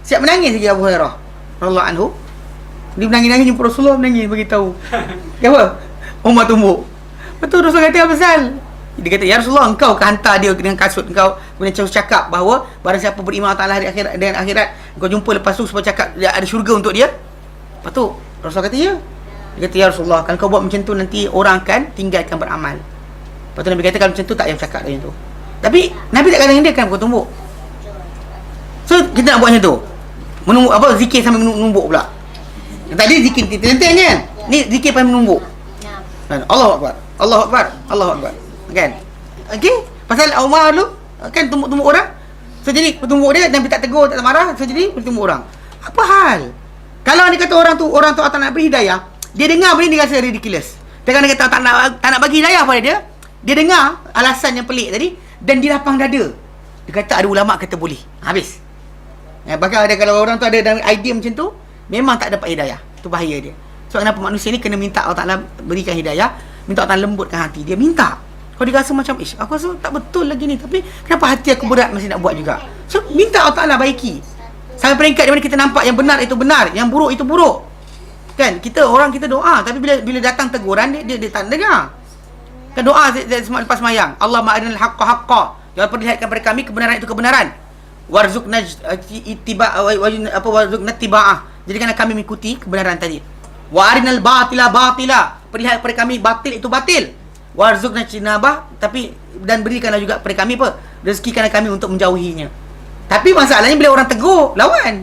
Siap menangis lagi Abu Hurairah radhiyallahu anhu. Dia menangis jumpa Rasulullah, menangis beritahu. Kenapa? Omar tumbuk. Betul, Rasulullah kata apa pasal? Dia kata, ya Rasulullah, engkau ke hantar dia dengan kasut engkau, kemudian cakap bahawa barang siapa beriman Allah Ta'ala hari akhirat dan akhirat, engkau jumpa lepas tu supaya cakap ada syurga untuk dia. Lepas tu Rasulullah kata, ya. Dia Dia kata, ya Rasulullah, kalau kau buat macam tu nanti orang akan tinggalkan beramal. Lepas tu Nabi kata, kalau macam tu tak payah cakap macam tu. Tapi Nabi tak kata dengan dia, kan kau tumbuk. So kita nak buat macam tu, menumbuk apa, zikir sambil menumbuk pula. Tadi zikir tentang kan, ni zikir sambil menumbuk. Allahu Akbar, Allahu Akbar, Allahu Akbar, kan? Okey, pasal Umar dulu kan tumbuk-tumbuk orang. So jadi tumbuk dia, Nabi tak tegur, tak marah, so jadi tumbuk orang. Apa hal? Kalau dia kata orang tu tak nak beri hidayah, dia dengar benda ni, dia rasa ridiculous. Dia kata tak nak bagi hidayah pada dia. Dia dengar alasan yang pelik tadi dan dia lapang dada. Dia kata ada ulama kata boleh. Habis. Bahkan ada, kalau orang tu ada dalam idea macam tu, memang tak dapat hidayah. Itu bahaya dia. Sebab kenapa manusia ni kena minta Allah Ta'ala berikan hidayah, minta Allah Ta'ala lembutkan hati. Dia minta. Kalau dia rasa macam, aku rasa tak betul lagi ni, tapi kenapa hati aku berat masih nak buat juga. So minta Allah Ta'ala baiki. Sampai peringkat di mana kita nampak yang benar itu benar, yang buruk itu buruk. Kan, orang kita doa, tapi bila datang teguran, dia tak dengar. Kan doa lepas semayang, Allah ma'arinal haqqa haqqa, jangan perlihatkan kepada kami kebenaran itu kebenaran. Warzuqna warzuqna tiba'ah, jadikanlah kami mengikuti kebenaran tadi. Wa arinal batila batila, perlihat kepada kami batil itu batil. Warzuqna jinabah, tapi dan berikanlah juga kepada kami apa? Rezekikanlah kami untuk menjauhinya. Tapi masalahnya bila orang tegur, lawan.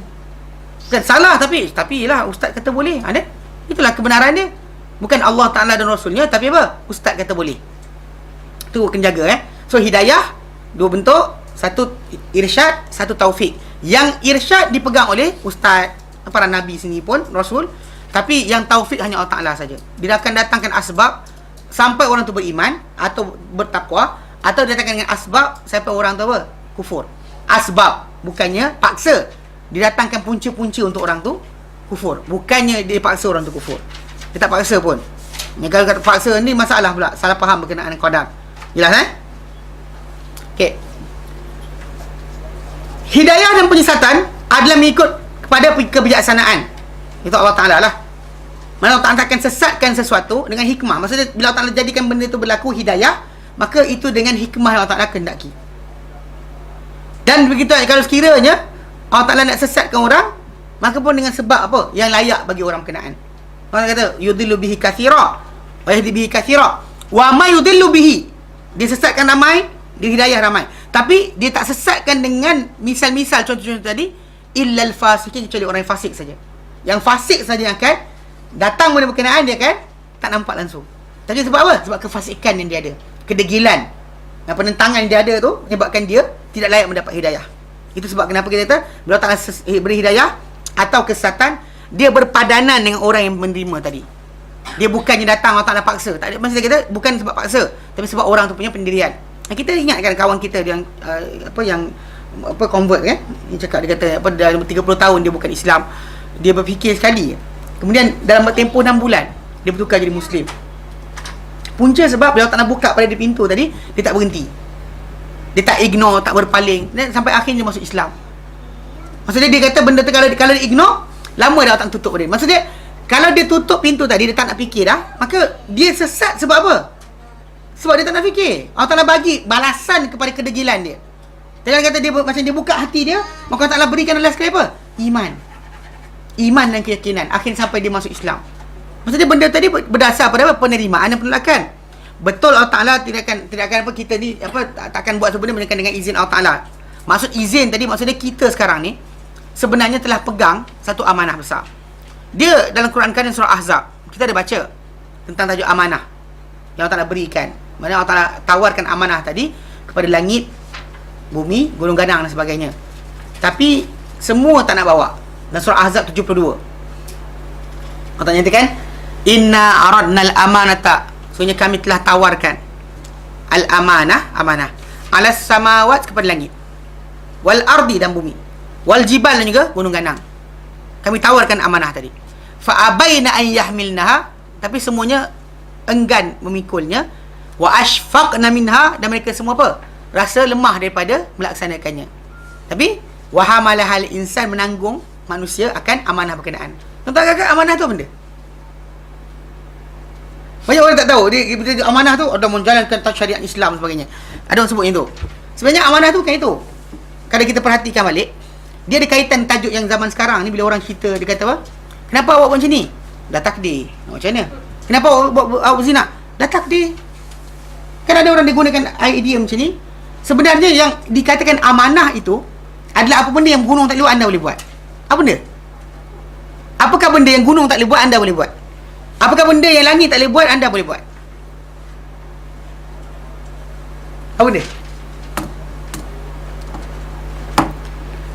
Kan salah, tapi lah ustaz kata boleh. Ada? Itulah kebenaran dia. Bukan Allah Ta'ala dan Rasulnya, tapi apa? Ustaz kata boleh. Tu kena jaga. So hidayah dua bentuk, satu irsyad, satu taufik. Yang irsyad dipegang oleh ustaz, para nabi sini pun, Rasul. Tapi yang taufik hanya Allah Ta'ala saja. Dia akan datangkan asbab sampai orang tu beriman atau bertakwa, atau datangkan dengan asbab sampai orang tu apa? Kufur. Asbab, bukannya paksa. Didatangkan punca-punca untuk orang tu kufur. Bukannya dia paksa orang tu kufur. Dia tak paksa pun. Kalau kata paksa ni masalah pula, salah faham berkenaan qadar. Jelas Okey. Hidayah dan penyesatan adalah mengikut kepada kebijaksanaan. Itu Allah Ta'ala lah. Mana Allah Ta'ala akan sesatkan sesuatu dengan hikmah. Maksudnya bila Allah Ta'ala jadikan benda itu berlaku hidayah, maka itu dengan hikmah yang Allah Ta'ala kehendaki. Dan begitu kalau sekiranya Allah Ta'ala nak sesatkan orang, maka pun dengan sebab apa yang layak bagi orang berkenaan. Allah kata yudillu bihi katsira wa yahdi bihi katsira wa ma yudillu bihi, dia sesatkan ramai, dia hidayah ramai, tapi dia tak sesatkan dengan misal-misal contoh-contoh tadi, illal fasiqin, kecuali orang yang fasik saja. Yang fasik saja yang akan datang benda berkenaan, dia akan tak nampak langsung. Tapi sebab apa? Sebab kefasikan yang dia ada, kedegilan dan penentangan yang dia ada tu menyebabkan dia tidak layak mendapat hidayah. Itu sebab kenapa kita kata bila Allah Ta'ala beri hidayah atau kesesatan, dia berpadanan dengan orang yang menerima tadi. Dia bukannya datang Allah Ta'ala paksa. Tak ada, maksud kita bukan sebab paksa, tapi sebab orang tu punya pendirian. Kita ingatkan kawan kita yang convert kan, dia cakap, dia kata dalam 30 tahun dia bukan Islam, dia berfikir sekali, kemudian dalam tempoh 6 bulan dia bertukar jadi Muslim. Punca sebab bila Allah Ta'ala buka pada dia pintu tadi, dia tak berhenti, dia tak ignore, tak berpaling, dan sampai akhirnya masuk Islam. Maksudnya dia kata benda tu kalau dia ignore, lama dah tak tutup dia. Maksudnya kalau dia tutup pintu tadi, dia tak nak fikir dah, maka dia sesat sebab apa? Sebab dia tak nak fikir. Allah Ta'ala bagi balasan kepada kedegilan dia. Jangan kata dia macam dia buka hati dia, maka Allah Ta'ala berikan adalah sekali apa? Iman dan keyakinan, akhirnya sampai dia masuk Islam. Maksudnya benda tadi berdasar pada apa? Penerimaan dan penolakan. Betul Allah Ta'ala tidak akan apa, kita ni takkan buat sebenarnya melainkan dengan izin Allah Ta'ala. Maksud izin tadi, maksudnya kita sekarang ni sebenarnya telah pegang satu amanah besar. Dia dalam Quran kan surah Ahzab, kita ada baca tentang tajuk amanah yang Allah Ta'ala berikan. Mana Allah Ta'ala tawarkan amanah tadi kepada langit, bumi, gunung ganang dan sebagainya. Tapi semua tak nak bawa. Dalam surah Ahzab 72, Allah Ta'ala nyatakan, inna aradnal amanata, sebenarnya kami telah tawarkan al-amanah, amanah, alas samawat, kepada langit, wal ardi, dan bumi, wal jibal, dan juga gunung ganang. Kami tawarkan amanah tadi. Fa abaina an yahmilnaha, tapi semuanya enggan memikulnya. Wa ashfaqna minha, dan mereka semua apa? Rasa lemah daripada melaksanakannya. Tapi wa hamalahal insan, menanggung manusia akan amanah berkenaan. Tuan-tuan kakak, amanah tu apa benda? Banyak orang tak tahu dia amanah tu ada menjalankan syariat Islam dan sebagainya. Ada orang sebut yang tu. Sebenarnya amanah tu bukan itu. Kalau kita perhatikan balik, dia ada kaitan tajuk yang zaman sekarang ni. Bila orang cerita, dia kata apa? Kenapa awak buat macam ni? Dah takdir. Macam mana? Kenapa awak berzina? Dah takdir. Kan ada orang dia gunakan idea macam ni. Sebenarnya yang dikatakan amanah itu adalah apa benda yang gunung tak boleh buat, anda boleh buat. Apa benda? Apakah benda yang gunung tak boleh buat, anda boleh buat? Apakah benda yang langit tak boleh buat, anda boleh buat? Apa benda?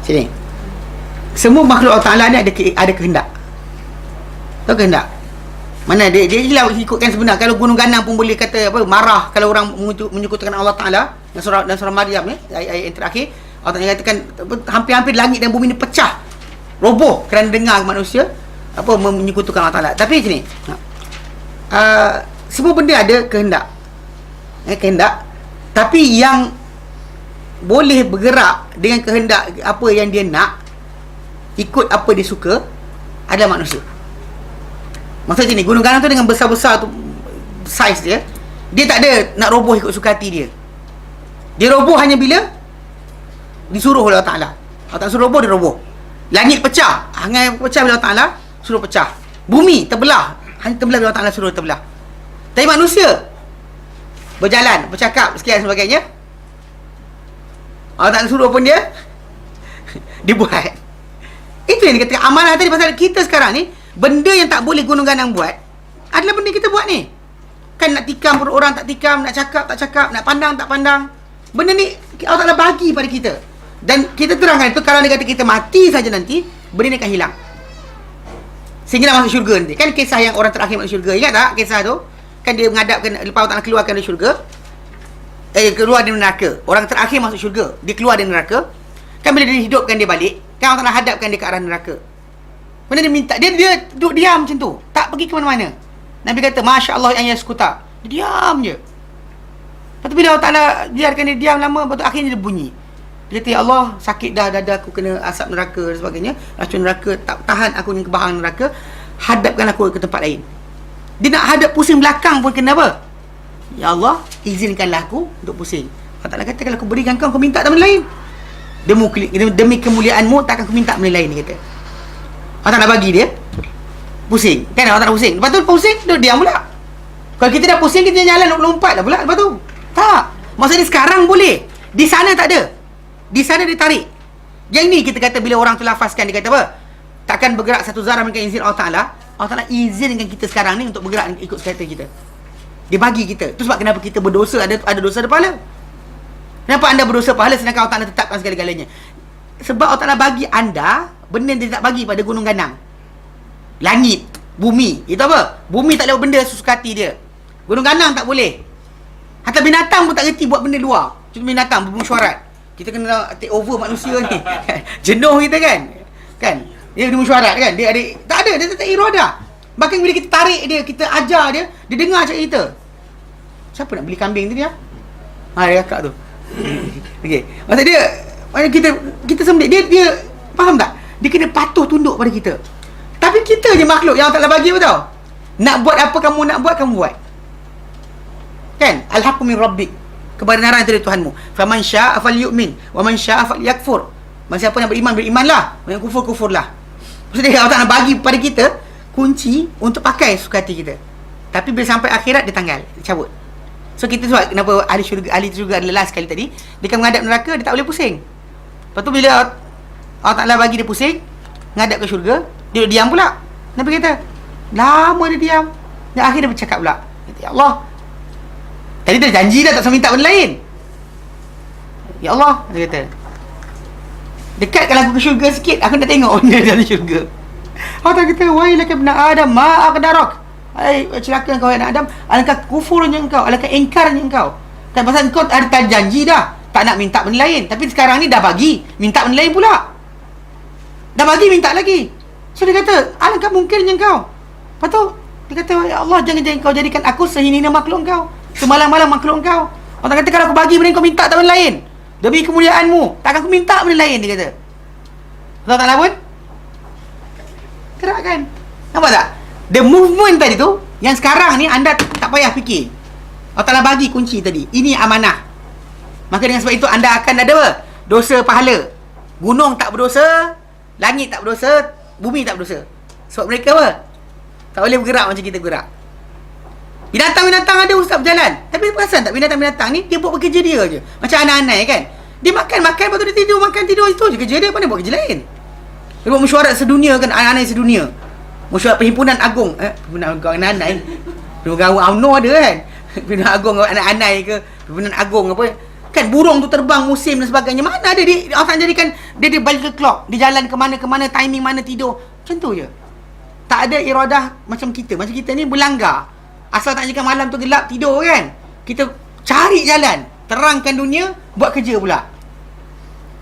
Sini. Semua makhluk Allah Ta'ala ni ada kehendak. Tahu kehendak? Mana dia hilang ikutkan sebenar. Kalau gunung ganang pun boleh kata apa, marah kalau orang menyekutukan Allah Ta'ala. Dan surah Maryam ni, ayat yang terakhir, Allah Ta'ala katakan hampir-hampir langit dan bumi ni pecah, roboh kerana dengar manusia apa menyekutukan Allah Ta'ala. Tapi sini, semua benda ada kehendak. Kehendak. Tapi yang boleh bergerak dengan kehendak apa yang dia nak, ikut apa dia suka, adalah manusia. Maksud sini, gunung ganang tu dengan besar-besar tu, saiz dia, dia tak ada nak roboh ikut suka hati dia. Dia roboh hanya bila disuruh oleh Allah Ta'ala. Allah Ta'ala suruh roboh, dia roboh. Langit pecah, hanya pecah bila Allah Ta'ala suruh pecah. Bumi terbelah, hanya terbelah bila Allah Ta'ala suruh terbelah. Tapi manusia berjalan, bercakap, sekian sebagainya, Allah Ta'ala suruh pun dia dibuat. Itu yang dikatakan amanah tadi. Pasal kita sekarang ni, benda yang tak boleh gunung ganang buat adalah benda kita buat ni. Kan nak tikam perut orang tak tikam, nak cakap tak cakap, nak pandang tak pandang. Benda ni Allah Ta'ala bagi pada kita. Dan kita terangkan itu, kalau dia kata kita mati saja nanti, benda ni akan hilang sehingga nak masuk syurga nanti. Kan kisah yang orang terakhir masuk syurga, ingat tak kisah tu? Kan dia menghadapkan, lepas Allah Ta'ala keluarkan dari syurga, keluar dari neraka. Orang terakhir masuk syurga, dia keluar dari neraka. Kan bila dia hidupkan dia balik, kan Allah Ta'ala hadapkan dia ke arah neraka. Mana dia minta, dia duduk diam macam tu, tak pergi ke mana-mana. Nabi kata, Masya Allah yang yaskuta, dia diam je. Lepas tu bila Allah Ta'ala biarkan dia diam lama, lepas tu akhirnya dia bunyi. Dia kata, ya Allah, sakit dah dada aku, kena asap neraka dan sebagainya, racun neraka, tak tahan aku ni kebahan neraka, hadapkan aku ke tempat lain. Dia nak hadap pusing belakang pun kena apa? Ya Allah, izinkanlah aku untuk pusing. Allah Ta'ala kata, kalau aku berikan kau minta tak benda lain. Demi kemuliaanmu, takkan aku minta benda lain, dia kata. Allah Ta'ala bagi dia pusing. Kan Allah Ta'ala pusing. Lepas tu pusing, dia diam pula. Kalau kita dah pusing, kita jalan lompat lah pula lepas tu. Tak. Maksudnya sekarang boleh. Di sana tak ada. Di sana dia tarik. Yang ni kita kata bila orang tu lafazkan, dia kata apa? Takkan bergerak satu zarah dengan izin Allah Ta'ala. Allah Ta'ala izinkan kita sekarang ni untuk bergerak ikut sekata kita. Dia bagi kita. Itu sebab kenapa kita berdosa, ada dosa ada pahala. Kenapa anda berdosa pahala sedangkan Allah Ta'ala tetapkan segala-galanya? Sebab Allah Ta'ala bagi anda benda yang dia tak bagi pada gunung ganang, langit, bumi. Itu apa? Bumi tak boleh buat benda sesuka hati dia. Gunung ganang tak boleh. Hatta binatang pun tak reti buat benda luar. Contoh binatang bermesyuarat. Kita kena take over manusia ni. Jenuh kita kan? Kan? Dia mesyuarat kan? Dia ada, tak ada, dia tak iradah. Bahkan bila kita tarik dia, kita ajar dia, dia dengar cakap kita. Siapa nak beli kambing tu dia? Dia kakak tu. Okey. Maksud dia, kita sembelih dia faham tak? Dia kena patuh tunduk pada kita. Tapi kita je makhluk yang Allah Ta'ala bagi, apa tau? Nak buat apa kamu nak buat, kamu buat. Kan? Al-haqqu min rabbik. Kebenaran itu dari Tuhanmu. Faman syaa falyu'min wa man syaa falyakfur. Siapa yang beriman, berimanlah. Yang kufur, kufurlah. Maksudnya Allah Ta'ala bagi pada kita kunci untuk pakai suka hati kita. Tapi bila sampai akhirat, dia tanggal, dia cabut. So kita sebab kenapa ahli syurga adalah last sekali tadi, dia akan menghadap neraka, dia tak boleh pusing. Lepas tu bila Allah Ta'ala bagi dia pusing, menghadap ke syurga, dia diam pula. Nabi kata, lama dia diam. Dan akhirnya dia bercakap pula. Kata, ya Allah, tadi dia janji dah tak usah minta benda lain. Ya Allah, dia kata, dekatkan aku ke syurga sikit, aku nak tengok benda dalam syurga. Allah Ta'ala kata, wailaka ibn Adam ma aqdarak. Hai celaka kau anak Adam, alangkah kufurnya engkau, alangkah ingkarnya engkau. Kan pasal engkau ada janji dah, tak nak minta benda lain. Tapi sekarang ni dah bagi, minta benda lain pula. Dah bagi, minta lagi. So dia kata, alangkah mungkinnya engkau. Lepas tu dia kata, ya Allah, jangan kau jadikan aku sehina makhluk engkau, semalam-malam makhluk engkau. Allah kata, kalau aku bagi benda kau minta tak benda lain, demi kemuliaanmu, takkan aku minta benda lain, dia kata. Allah Ta'ala pun gerakkan. Nampak tak? The movement tadi tu, yang sekarang ni anda tak payah fikir. Allah Ta'ala bagi kunci tadi. Ini amanah. Maka dengan sebab itu anda akan ada apa? Dosa pahala. Gunung tak berdosa, langit tak berdosa, bumi tak berdosa. Sebab mereka apa? Tak boleh bergerak macam kita bergerak. Binatang-binatang ada ustaz berjalan. Tapi perasan tak binatang-binatang ni dia buat kerja dia je. Macam anak-anak kan. Dia makan, lepas tu dia tidur, makan, tidur. Itu je kerja dia. Mana buat kerja lain. Dia buat mesyuarat sedunia kan. Anak-anak sedunia. Mesyuarat Perhimpunan Agung. Perhimpunan Agung anak-anak ni. Perhimpunan Agung UMNO ada kan. Perhimpunan Agung anak-anak ke. Perhimpunan Agung apa. Kan burung tu terbang musim dan sebagainya. Mana ada dia. Orang jadikan dia balik ke clock. Dia jalan ke mana, timing mana tidur. Macam tu je. Tak ada iradah macam kita. Macam kita ni berlanggar. Asal tak jadikan malam tu gelap tidur kan. Kita cari jalan. Terangkan dunia. Buat kerja pula.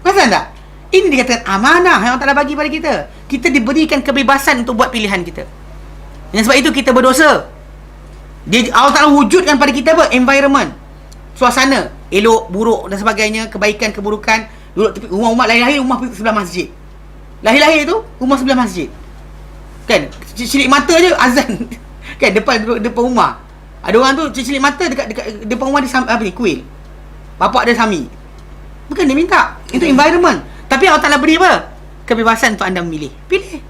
Perasan tak? Ini dikatakan amanah yang Allah Ta'ala bagi pada kita. Kita diberikan kebebasan untuk buat pilihan kita. Dan sebab itu kita berdosa. Allah Ta'ala wujudkan pada kita apa? Environment. Suasana. Elok, buruk dan sebagainya. Kebaikan, keburukan. Duduk tepi rumah lahir-lahir, rumah sebelah masjid. Lahir-lahir tu, rumah sebelah masjid. Kan? Cilik mata je azan. Kan depan rumah. Ada orang tu cilik mata dekat depan rumah dia apa ni kuil. Bapak dia sami. Bukan dia minta. Itu environment. Tapi Allah Ta'ala beri apa? Kebebasan untuk anda memilih. Pilih.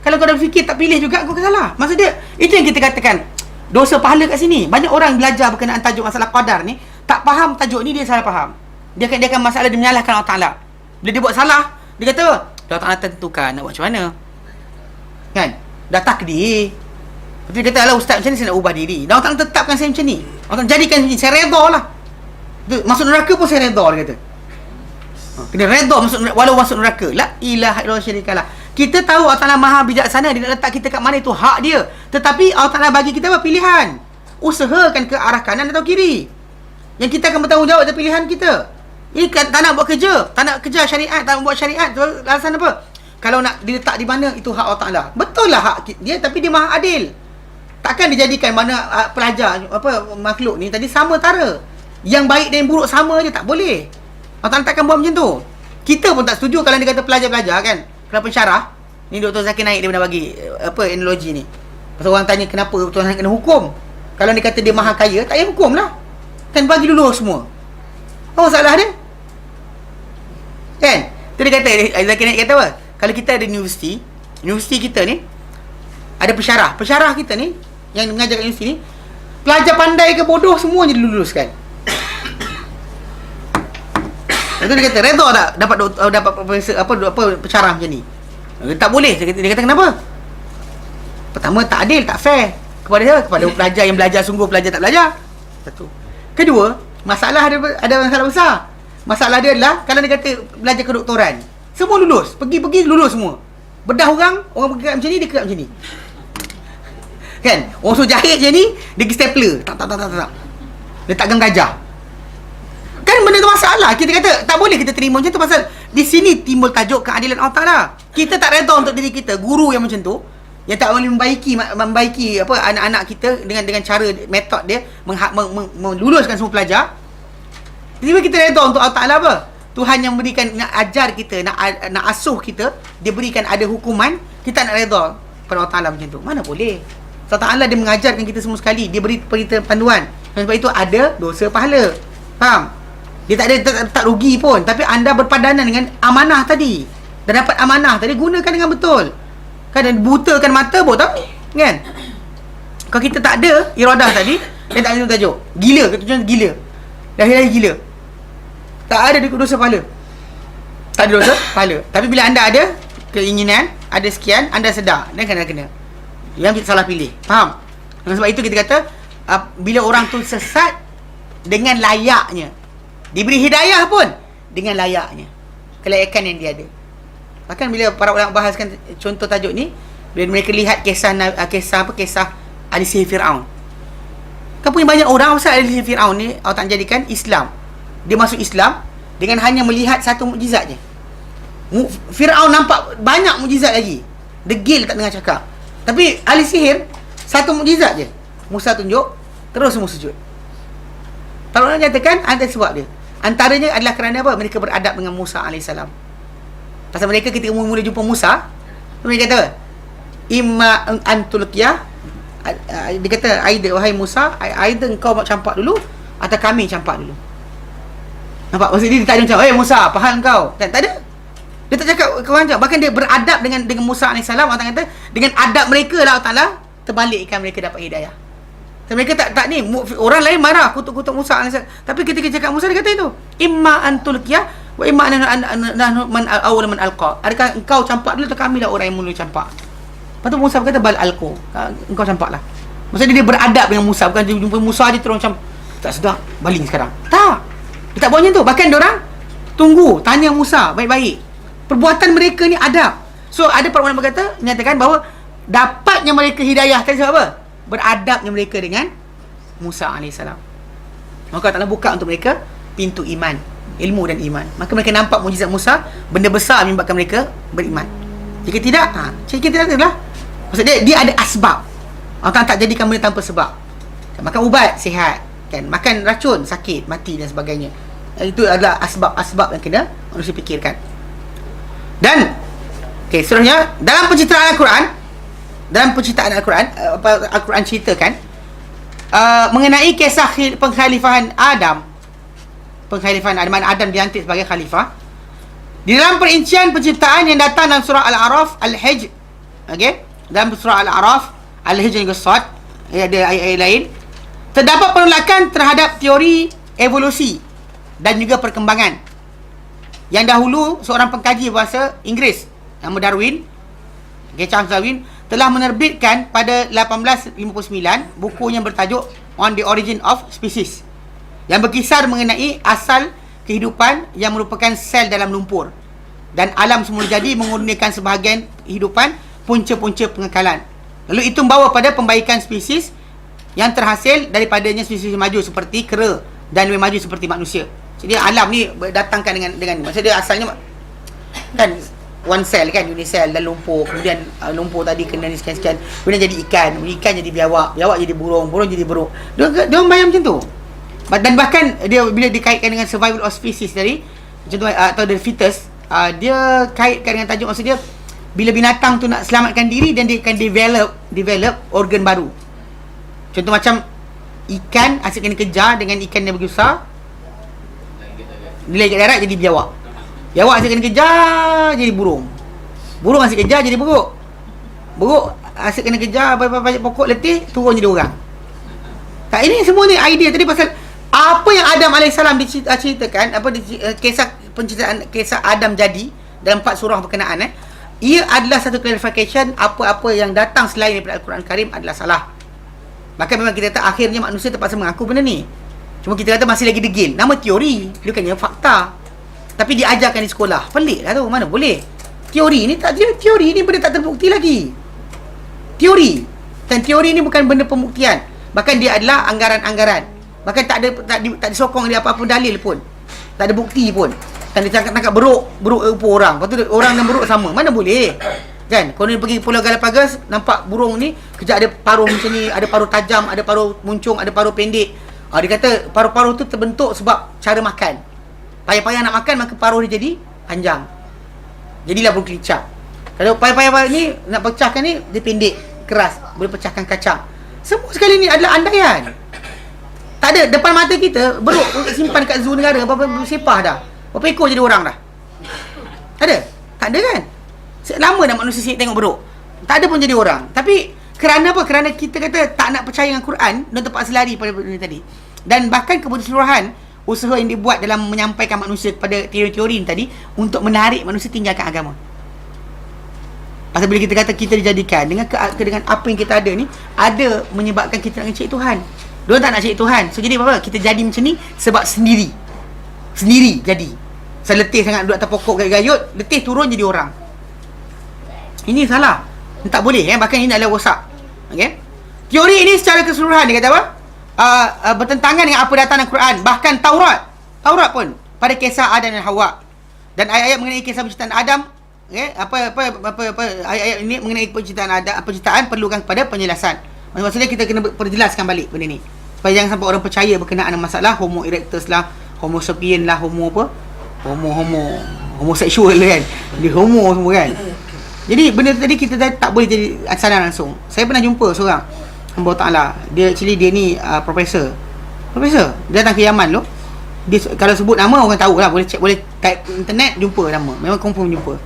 Kalau kau dah fikir tak pilih juga kau salah. Maksud dia itu yang kita katakan dosa pahala kat sini. Banyak orang belajar berkenaan tajuk masalah qadar ni tak faham tajuk ni, dia salah faham. Dia akan masalah dia menyalahkan Allah Ta'ala. Bila dia buat salah, dia kata Allah Ta'ala tentukan nak buat macam mana. Kan? Dah takdir. Tapi dia kata, alah ustaz macam ni saya nak ubah diri. Dan Allah Ta'ala tetapkan saya macam ni. Allah Ta'ala jadikan macam ni. Saya redha lah. Masuk neraka pun saya redha, dia kata. Kena redha walau masuk neraka. La ilaha illallah syarikalah. Kita tahu Allah Ta'ala maha bijaksana. Dia nak letak kita kat mana itu hak dia. Tetapi Allah Ta'ala bagi kita apa? Pilihan. Usahakan ke arah kanan atau kiri. Yang kita akan bertanggungjawab atas pilihan kita. Ini tak nak buat kerja. Tak nak kerja syariat. Tak nak buat syariat. Alasan apa? Kalau nak diletak di mana, itu hak Allah Ta'ala. Betul lah hak dia. Tapi dia maha adil. Takkan dijadikan mana pelajar makhluk ni tadi sama tara. Yang baik dan yang buruk sama je, tak boleh. Allah Ta'ala takkan buat macam tu. Kita pun tak setuju kalau dia kata pelajar-pelajar kan. Kalau pensyarah, ni Dr. Zakir Naik dia pernah bagi analogi ni. Pasal orang tanya kenapa Tuhan kena hukum. Kalau dia kata dia maha kaya, tak payah hukum lah. Kan bagi dulu semua. Apa masalah dia? Kan? Tu dia kata, Zakir Naik kata apa? Kalau kita ada universiti kita ni ada pensyarah kita ni yang mengajar kat universiti ni, pelajar pandai ke bodoh semuanya diluluskan. Lepas tu dia kata redha tak dapat pensyarah macam ni. Tak boleh. Dia kata kenapa? Pertama tak adil, tak fair kepada pelajar yang belajar sungguh, pelajar tak belajar. Satu. Kedua, masalah ada masalah besar. Masalah dia adalah kalau dia kata belajar kedoktoran, semua lulus, pergi lulus semua. Bedah orang bergerak macam ni, dia gerak macam ni. Kan? Orang suruh jahit je ni, dia pergi stapler. Tak. Letakkan gajah. Kan benda tu masalah. Kita kata tak boleh kita terima macam tu pasal di sini timbul tajuk keadilan Allah Ta'ala. Kita tak redha untuk diri kita, guru yang macam tu, yang tak boleh membaiki anak-anak kita dengan cara metod dia meluluskan semua pelajar. Tiba-tiba kita redha untuk Allah Ta'ala apa? Tuhan yang berikan, nak ajar kita, nak asuh kita, dia berikan ada hukuman, kita nak redha pada Allah Ta'ala macam tu. Mana boleh? Allah Ta'ala dia mengajarkan kita semua sekali, dia beri panduan. Dan sebab itu ada dosa pahala. Faham? Dia tak rugi pun, tapi anda berpadanan dengan amanah tadi. Dan dapat amanah tadi, gunakan dengan betul. Kan, dan butakan mata pun tak, kan? Kalau kita tak ada iradah tadi, dia tak ada tajuk gila, contohnya gila, lahir-lahir gila, tak ada dosa pahala. Tak ada dosa pahala. Tapi bila anda ada keinginan, ada sekian, anda sedar, dan kena yang kita salah pilih. Faham? Dan sebab itu kita kata bila orang tu sesat dengan layaknya, diberi hidayah pun dengan layaknya, kelayakan yang dia ada. Bahkan bila para ulama bahaskan contoh tajuk ni, bila mereka lihat kisah ahli sihir Fir'aun. Kan punya banyak orang pasal ahli sihir Fir'aun ni Allah tak jadikan Islam. Dia masuk Islam dengan hanya melihat satu mukjizat je. Fir'aun nampak banyak mukjizat lagi, degil tak dengar cakap. Tapi ahli sihir satu mukjizat je. Musa tunjuk, terus semua sujud. Para ulama nyatakan ada sebab dia. Antaranya adalah kerana apa? Mereka beradab dengan Musa AS. Pasal mereka ketika mula jumpa Musa, mereka kata imma antulqiyah, dia kata either wahai Musa, either engkau campak dulu atau kami campak dulu. Nampak? Maksud dia tak ada macam Musa, faham kau? Tak ada. Dia tak cakap kau macam, bahkan dia beradab dengan Musa AS. Allah kata dengan adab mereka lah Allah Ta'ala terbalikkan mereka dapat hidayah. Dan mereka tak ni, orang lain marah kutuk-kutuk Musa AS. Tapi ketika cakap Musa, dia kata itu, imma antulqiyah wa imma nahnu man awwal man alqa. Adakah engkau campak dulu atau kamilah orang yang mula campak? Lepas tu Musa berkata bal alqu. Engkau campaklah. Maksudnya dia beradab dengan Musa, bukan dia jumpa Musa dia terus macam tak sedap, baling sekarang. Tak. Dia tak buat macam tu. Bahkan diorang tunggu, tanya Musa baik-baik. Perbuatan mereka ni adab. So ada para ulama berkata, menyatakan bahawa dapatnya mereka hidayah tadi sebab apa? Beradabnya mereka dengan Musa AS. Maka Allah buka untuk mereka pintu iman, ilmu dan iman. Maka mereka nampak mukjizat Musa, benda besar menyebabkan mereka beriman. Jika tidak, jika tidak adalah, maksudnya dia ada asbab. Allah tak jadikan benda tanpa sebab. Makan ubat, sihat. Kan? Makan racun, sakit, mati dan sebagainya. Itu adalah asbab-asbab yang kena manusia fikirkan. Dan seterusnya, dalam pencitraan Al-Quran, Al-Quran ceritakan mengenai kisah penghalifahan Adam. Mana Adam dilantik sebagai khalifah. Di dalam perincian penciptaan yang datang dalam surah Al-A'raf, Al-Hijr, dalam surah Al-A'raf, Al-Hijr dan Sad, ada ayat-ayat lain, terdapat penolakan terhadap teori evolusi dan juga perkembangan. Yang dahulu seorang pengkaji bahasa Inggeris nama Darwin, Charles Darwin, telah menerbitkan pada 1859 buku yang bertajuk On the Origin of Species, yang berkisar mengenai asal kehidupan yang merupakan sel dalam lumpur, dan alam semula jadi mengurniakan sebahagian kehidupan punca-punca pengekalan. Lalu itu membawa pada pembaikan spesies yang terhasil daripadanya spesies maju seperti kera dan lebih maju seperti manusia. Jadi alam ni datangkan dengan maksudnya asalnya kan one cell kan, unicell dan lumpur. Kemudian lumpur tadi kena ni sekian-sekian, kemudian jadi ikan jadi biawak jadi burung jadi buruk. Dia bayang macam tu. Dan bahkan dia bila dikaitkan dengan survival of species tadi, contoh atau the fetus, dia kaitkan dengan tajuk, maksud dia bila binatang tu nak selamatkan diri dan dia akan develop organ baru. Contoh macam ikan asyik kena kejar dengan ikan yang besar, dia kat darat jadi biawak asyik kena kejar jadi burung asyik kejar jadi buruk asyik kena kejar banyak pokok letih, turun jadi orang. Tak, ini semua ni idea tadi pasal apa yang Adam AS diceritakan, kisah Adam jadi dalam 4 surah berkenaan. Ia adalah satu clarification apa-apa yang datang selain daripada Al-Quran Karim adalah salah. Maka memang kita kata akhirnya manusia terpaksa mengaku benda ni. Cuma kita kata masih lagi degil. Nama teori, bukannya fakta. Tapi diajarkan di sekolah. Pelik lah tu, mana boleh. Teori ni benda tak terbukti lagi. Teori. Dan teori ni bukan benda pembuktian. Bahkan dia adalah anggaran-anggaran. Bahkan tak disokong dia apa-apa dalil pun. Tak ada bukti pun. Dan dia tangkap beruk rupa orang. Lepas tu orang dan beruk sama. Mana boleh? Kan? Kalau ni pergi Pulau Galapagos, nampak burung ni, kejap ada paruh macam ni, ada paruh tajam, ada paruh muncung, ada paruh pendek. Dia kata paruh-paruh tu terbentuk sebab cara makan. Payah-payah nak makan, maka paruh dia jadi panjang. Jadilah burung kelicap. Kalau payah-payah ni nak pecahkan ni, dia pendek, keras, boleh pecahkan kacang. Semua sekali ni adalah andaian. Tak ada, depan mata kita beruk simpan kat zoo negara, berapa sepah dah, berapa ekor jadi orang dah. Ada? Tak ada kan? Lama dah manusia tengok beruk, tak ada pun jadi orang. Tapi kerana apa? Kerana kita kata tak nak percaya dengan Quran dan terpaksa lari pada benda tadi. Dan bahkan keseluruhan usaha yang dibuat dalam menyampaikan manusia pada teori-teori tadi untuk menarik manusia tinggalkan agama. Pasal bila kita kata kita dijadikan dengan apa yang kita ada ni, ada menyebabkan kita nak cari Tuhan. Dia tak nak cari Tuhan. So jadi apa? Kita jadi macam ni sebab sendiri jadi. Saya letih sangat duduk atas pokok gayut, letih turun jadi orang. Ini salah. Ini tak boleh. Bahkan ini adalah rosak. Teori ini secara keseluruhan dia kata apa? Bertentangan dengan apa datang dalam Quran. Bahkan Taurat pun pada kisah Adam dan Hawa. Dan ayat-ayat mengenai kisah penciptaan Adam, ayat-ayat ini mengenai penciptaan perlukan kepada penjelasan. Maksudnya kita kena perjelaskan balik benda ni, supaya jangan sampai orang percaya berkenaan dengan masalah Homo erectus lah, Homo sapien lah, homoseksual kan, dia homo semua kan. Jadi benda tadi kita tak boleh jadi asalan langsung. Saya pernah jumpa seorang hamba Ta'ala, dia ni profesor. Dia datang ke Yaman tu. Dia kalau sebut nama orang tahu lah, boleh check, boleh type internet jumpa nama, memang confirm jumpa.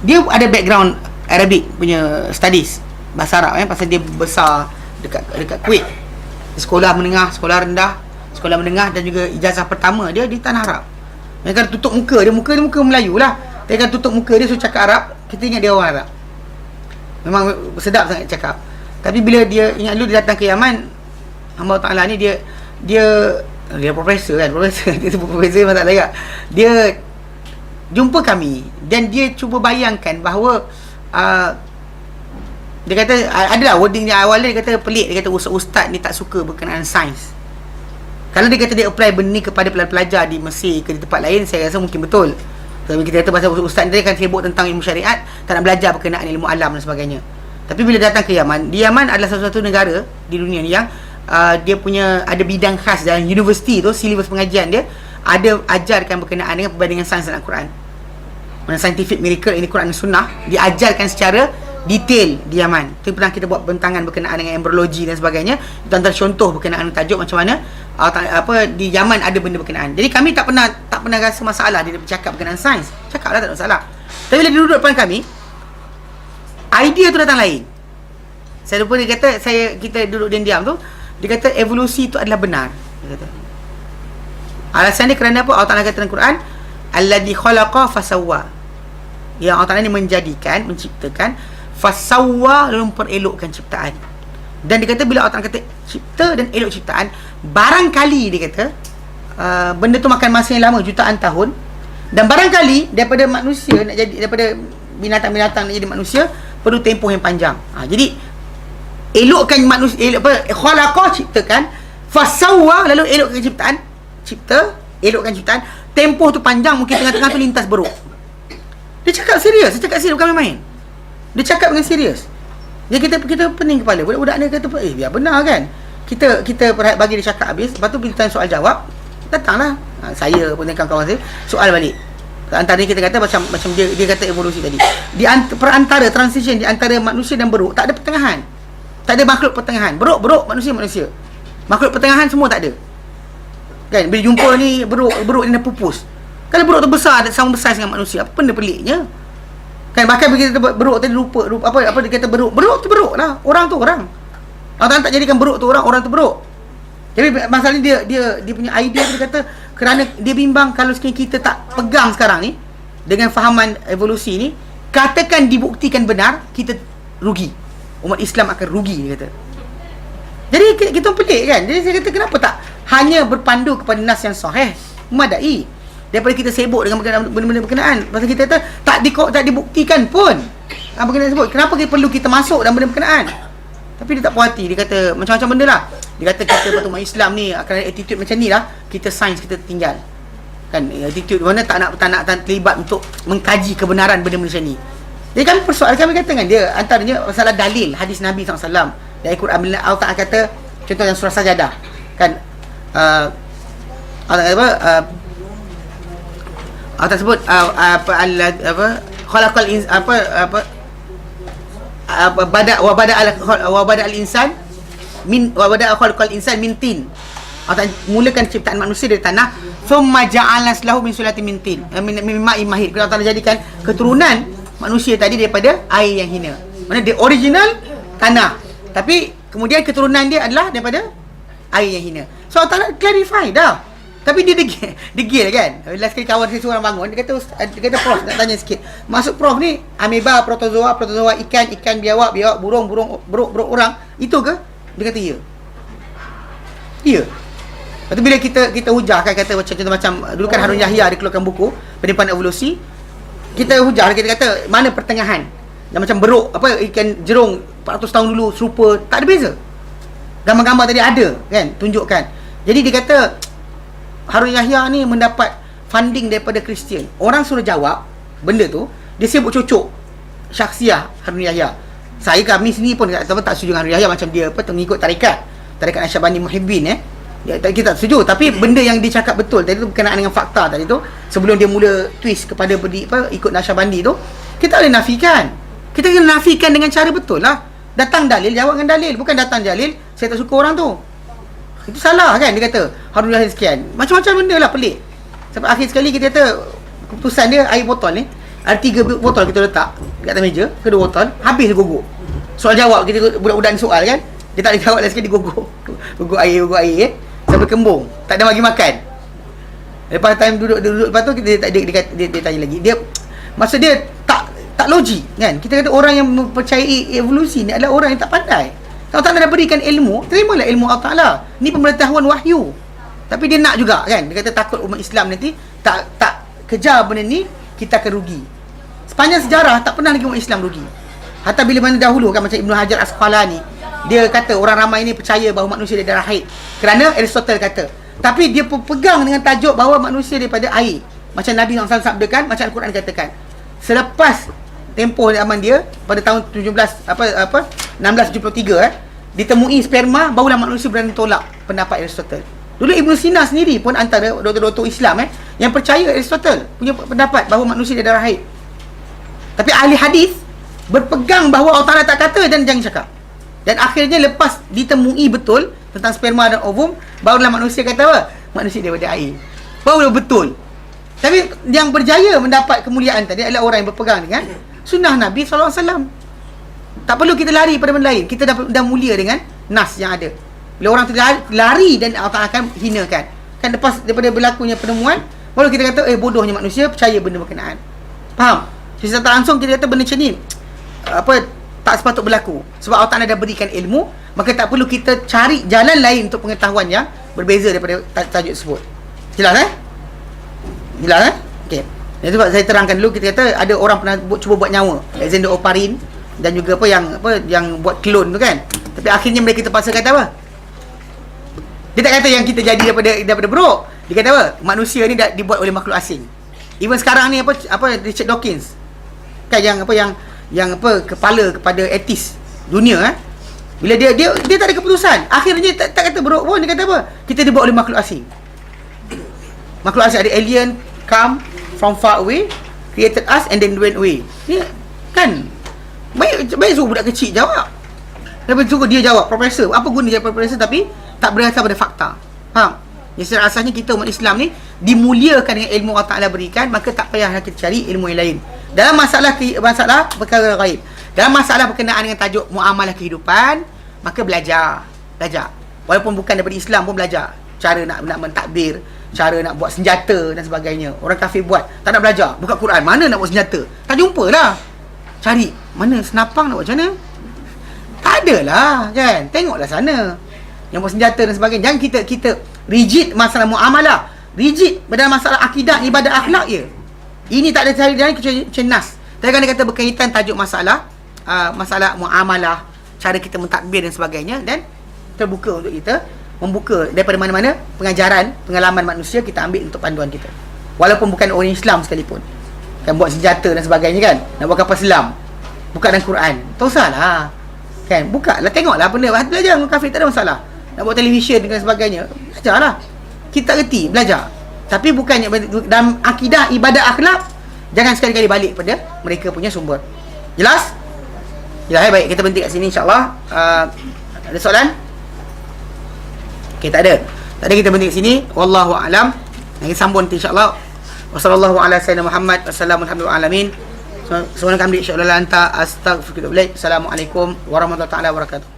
Dia ada background Arabic punya studies. bahasa Arab pasal dia besar dekat Kuwait. Sekolah menengah, sekolah rendah, sekolah menengah dan juga ijazah pertama dia di tanah Arab. Mereka tutup muka dia, muka Melayu lah. Dia kan tutup muka dia suruh cakap Arab, kita ingat dia orang Arab. Memang sedap sangat cakap. Tapi bila dia ingat dulu dia datang ke Yaman, hamba Ta'ala ni dia profesor kan, dia profesor memang tak layak. Dia jumpa kami dan dia cuba bayangkan bahawa dia kata adalah wording dia awal dia kata pelik. Dia kata ustaz ni tak suka berkenaan sains. Kalau dia kata dia apply benda ni kepada pelajar di Mesir ke di tempat lain, saya rasa mungkin betul. Tapi kita kata pasal ustaz ni kan sibuk tentang ilmu syariat, tak nak belajar berkenaan ilmu alam dan sebagainya. Tapi bila datang ke Yaman, di Yaman adalah satu-satu negara di dunia ni yang dia punya ada bidang khas dalam universiti tu, silibus pengajian dia ada ajarkan berkenaan dengan perbandingan sains dan Al-Quran. Mana scientific miracle ini Quran dan Sunnah diajarkan secara detail di Yaman. Itu pernah kita buat bentangan berkenaan dengan embryologi dan sebagainya. Itu antara contoh berkenaan tajuk macam mana di Yaman ada benda berkenaan. Jadi kami tak pernah rasa masalah dia bercakap berkenaan sains. Cakaplah, tak ada masalah. Tapi bila dia duduk depan kami, idea tu datang lain. Saya lupa dia kata, kita duduk diam-diam tu, dia kata evolusi itu adalah benar. Dia kata. Alasan dia kerana apa? Allah Ta'ala kata dalam Quran, alladhi khalaqa fasawwa. Yang Allah Ta'ala ni menjadikan, menciptakan, fasawwa, lalu memperelokkan ciptaan. Dan dia kata bila Allah Ta'ala kata cipta dan elok ciptaan, barangkali dia kata benda tu makan masa yang lama, jutaan tahun. Dan barangkali daripada manusia nak jadi, daripada binatang-binatang nak jadi manusia, perlu tempoh yang panjang. Jadi elokkan manusia, khalaqa, ciptakan, fasawwa, lalu elokkan ciptaan, elokkan ciptaan, tempoh tu panjang, mungkin tengah-tengah tu lintas beruk. Dia cakap serius, bukan main. Dia cakap dengan serius. Jadi kita pening kepala. Budak-budak ni kata, biar benar kan. Kita bagi dia cakap habis. Lepas tu bila tanya soal jawab, datanglah saya pun dengan kawan saya soal balik. Antara kita kata macam dia kata evolusi tadi. Di perantara transition di antara manusia dan beruk tak ada pertengahan. Tak ada makhluk pertengahan. Beruk manusia. Makhluk pertengahan semua tak ada. Kan bila jumpa ni beruk ni dah pupus. Kalau beruk tu besar, sama besar dengan manusia, apa benda peliknya? Kan bahkan bila kita beruk tadi lupa apa dia kata beruk tu beruk lah. Orang tu orang. Allah tak jadikan beruk tu orang tu beruk. Jadi masalahnya dia punya idea dia kata kerana dia bimbang kalau kita tak pegang sekarang ni dengan fahaman evolusi ni, katakan dibuktikan benar, kita rugi. Umat Islam akan rugi, dia kata. Jadi kita pelik kan. Jadi saya kata kenapa tak hanya berpandu kepada nas yang sahih, memadai, daripada kita sibuk dengan benda-benda berkenaan. Pasal kita kata tak dibuktikan pun berkenaan tersebut. Kenapa perlu kita masuk dalam benda berkenaan? Tapi dia tak puas hati. Dia kata macam-macam benda lah. Dia kata kita umat Islam ni akan ada attitude macam ni lah, kita sains kita tinggal. Kan attitude mana tak nak terlibat untuk mengkaji kebenaran benda-benda macam ni. Jadi kami kata dengan dia antaranya masalah dalil hadis Nabi SAW dari Quran. Bila Allah Ta'ala kata contoh yang surah Sajadah kan, Allah Ta'ala sebut khalaqal bada al insan min khalaqal insan min tin. Allah mulakan ciptaan manusia dari tanah, thumma ja'alna lahu min sulatin min tin, min ma'in mahid. Allah Ta'ala jadikan keturunan manusia tadi daripada air yang hina. Mana dia original tanah, tapi kemudian keturunan dia adalah daripada air yang hina. So Allah Ta'ala clarify dah. Tapi dia degil kan. Last kali kawan saya seorang bangun, dia kata prof nak tanya sikit. Masuk prof ni ameba, protozoa, ikan, biawak, burung, beruk orang. Itu ke? Dia kata ya. Ya. Lepas tu bila kita hujah kan, kata macam dulu kan Harun Yahya dia keluarkan buku Pendidikan Evolusi. Kita hujah, kita kata mana pertengahan. Dan macam beruk ikan jerung 400 tahun dulu serupa, tak ada beza. Gambar-gambar tadi ada kan, tunjukkan. Jadi dia kata Harun Yahya ni mendapat funding daripada Kristian. Orang suruh jawab benda tu, dia sibuk cocok syakhsiah Harun Yahya. Kami sini pun tak setuju dengan Harun Yahya, macam dia pengikut tarikat Nasyabandi Muhibbin kita tak setuju. Tapi benda yang dia cakap betul tadi tu berkenaan dengan fakta tadi tu, sebelum dia mula twist kepada ikut Nasyabandi tu, kita boleh nafikan. Kita kena nafikan dengan cara betul lah. Datang dalil, jawab dengan dalil. Bukan datang dalil, saya tak suka orang tu, itu salah kan. Dia kata Harun Yahya sekian, macam-macam benda lah pelik. Sampai akhir sekali kita kata keputusan dia air botol ni, ada 3 botol kita letak di atas meja, kedua botol habis gogok. Soal jawab, kita budak-budak ni soal kan, dia tak boleh jawab lagi sekali, dia gugur air sampai kembung, tak ada bagi makan. Lepas time duduk lepas tu dia tanya lagi. Dia maksud dia tak logik kan. Kita kata orang yang mempercayai evolusi ni adalah orang yang tak pandai. Kalau tak ada berikan ilmu, terimalah ilmu Allah Taala. Ni pemberitahuan wahyu. Tapi dia nak juga kan. Dia kata takut umat Islam nanti tak kejar benda ni, kita akan rugi. Sepanjang sejarah tak pernah lagi umat Islam rugi. Hatta bila mana dahulu kan, macam Ibnu Hajar Asqalani, dia kata orang ramai ni percaya bahawa manusia dari darah haid. Kerana Aristotle kata. Tapi dia pegang dengan tajuk bahawa manusia daripada air. Macam Nabi SAW sabdakan, macam Al-Quran katakan. Selepas tempoh zaman dia pada tahun 1673 ditemui sperma, barulah manusia berani tolak pendapat Aristotle. Dulu Ibn Sina sendiri pun antara doktor-doktor Islam yang percaya Aristotle punya pendapat bahawa manusia dari darah haid. Tapi ahli hadis berpegang bahawa Allah Ta'ala tak kata dan jangan cakap. Dan akhirnya lepas ditemui betul tentang sperma dan ovum, barulah manusia kata apa? Manusia daripada air. Barulah betul. Tapi yang berjaya mendapat kemuliaan tadi adalah orang yang berpegang dengan sunnah Nabi SAW. Tak perlu kita lari pada benda lain. Kita dah mulia dengan nas yang ada. Bila orang tu lari dan Allah Ta'ala akan hinakan. Kan lepas daripada berlakunya penemuan, baru kita kata bodohnya manusia percaya benda berkenaan. Faham? Secara tak langsung kita kata benda macam ni tak sepatut berlaku. Sebab Allah Ta'ala dah berikan ilmu, maka tak perlu kita cari jalan lain untuk pengetahuan yang berbeza daripada tajuk tersebut. Jelas Jelas Okey. Jadi sebab saya terangkan dulu, kita kata ada orang pernah cuba buat nyawa, Alexander Oparin dan juga yang buat klon tu kan. Tapi akhirnya mereka terpaksa kata apa? Dia tak kata yang kita jadi daripada buruk. Dia kata apa? Manusia ni dah dibuat oleh makhluk asing. Even sekarang ni Richard Dawkins kan yang kepala kepada etis dunia bila dia tak ada keputusan, akhirnya tak kata buruk pun, dia kata apa? Kita dibuat oleh makhluk asing. Makhluk asing, ada alien come from far away, created us and then went away. Ni kan baik suruh budak kecil jawab. Lepas suruh dia jawab profesor. Apa guna dia profesor tapi tak berdasar pada fakta. Faham? Jadi secara asasnya kita umat Islam ni dimuliakan dengan ilmu Allah Ta'ala berikan, maka tak payahlah kita cari ilmu yang lain. Dalam masalah perkara ghaib, dalam masalah berkenaan dengan tajuk muamalah kehidupan, maka belajar. Walaupun bukan daripada Islam pun belajar. Cara nak mentadbir, cara nak buat senjata dan sebagainya. Orang kafir buat, tak nak belajar. Buka Quran, mana nak buat senjata? Tak jumpa lah. Cari, mana senapang nak buat macam mana? Tak ada lah kan. Tengoklah sana yang buat senjata dan sebagainya. Jangan kita rigid masalah muamalah, rigid dalam masalah akidah, ibadah, akhlak je. Ini tak ada cari jalan kecuali nas. Tapi kan dia kata berkaitan tajuk masalah muamalah, cara kita mentadbir dan sebagainya, dan terbuka untuk kita membuka daripada mana-mana pengalaman manusia, kita ambil untuk panduan kita. Walaupun bukan orang Islam sekalipun. Kan buat senjata dan sebagainya kan, nak buat kapal selam, buka dalam Quran, tak usahlah. Kan, buka lah, tengoklah benda, belajar dengan kafir, tak ada masalah. Nak buat televisyen dan sebagainya, belajarlah. Kita reti, belajar. Tapi bukannya dalam akidah, ibadah, akhlak, jangan sekali-kali balik pada mereka punya sumber. Jelas? Baik, kita berhenti kat sini insya-Allah. Ada soalan? Okey, tak ada. Kita berhenti kat sini. Wallahu a'lam. Kita sambung insya-Allah. Wassallallahu ala sayyidina Muhammad. Wassalamualaikum alamin. Subhanaka hamdika asyhadu an la ilaha illa anta astaghfiruka wa atubu ilaik. Assalamualaikum warahmatullahi wabarakatuh.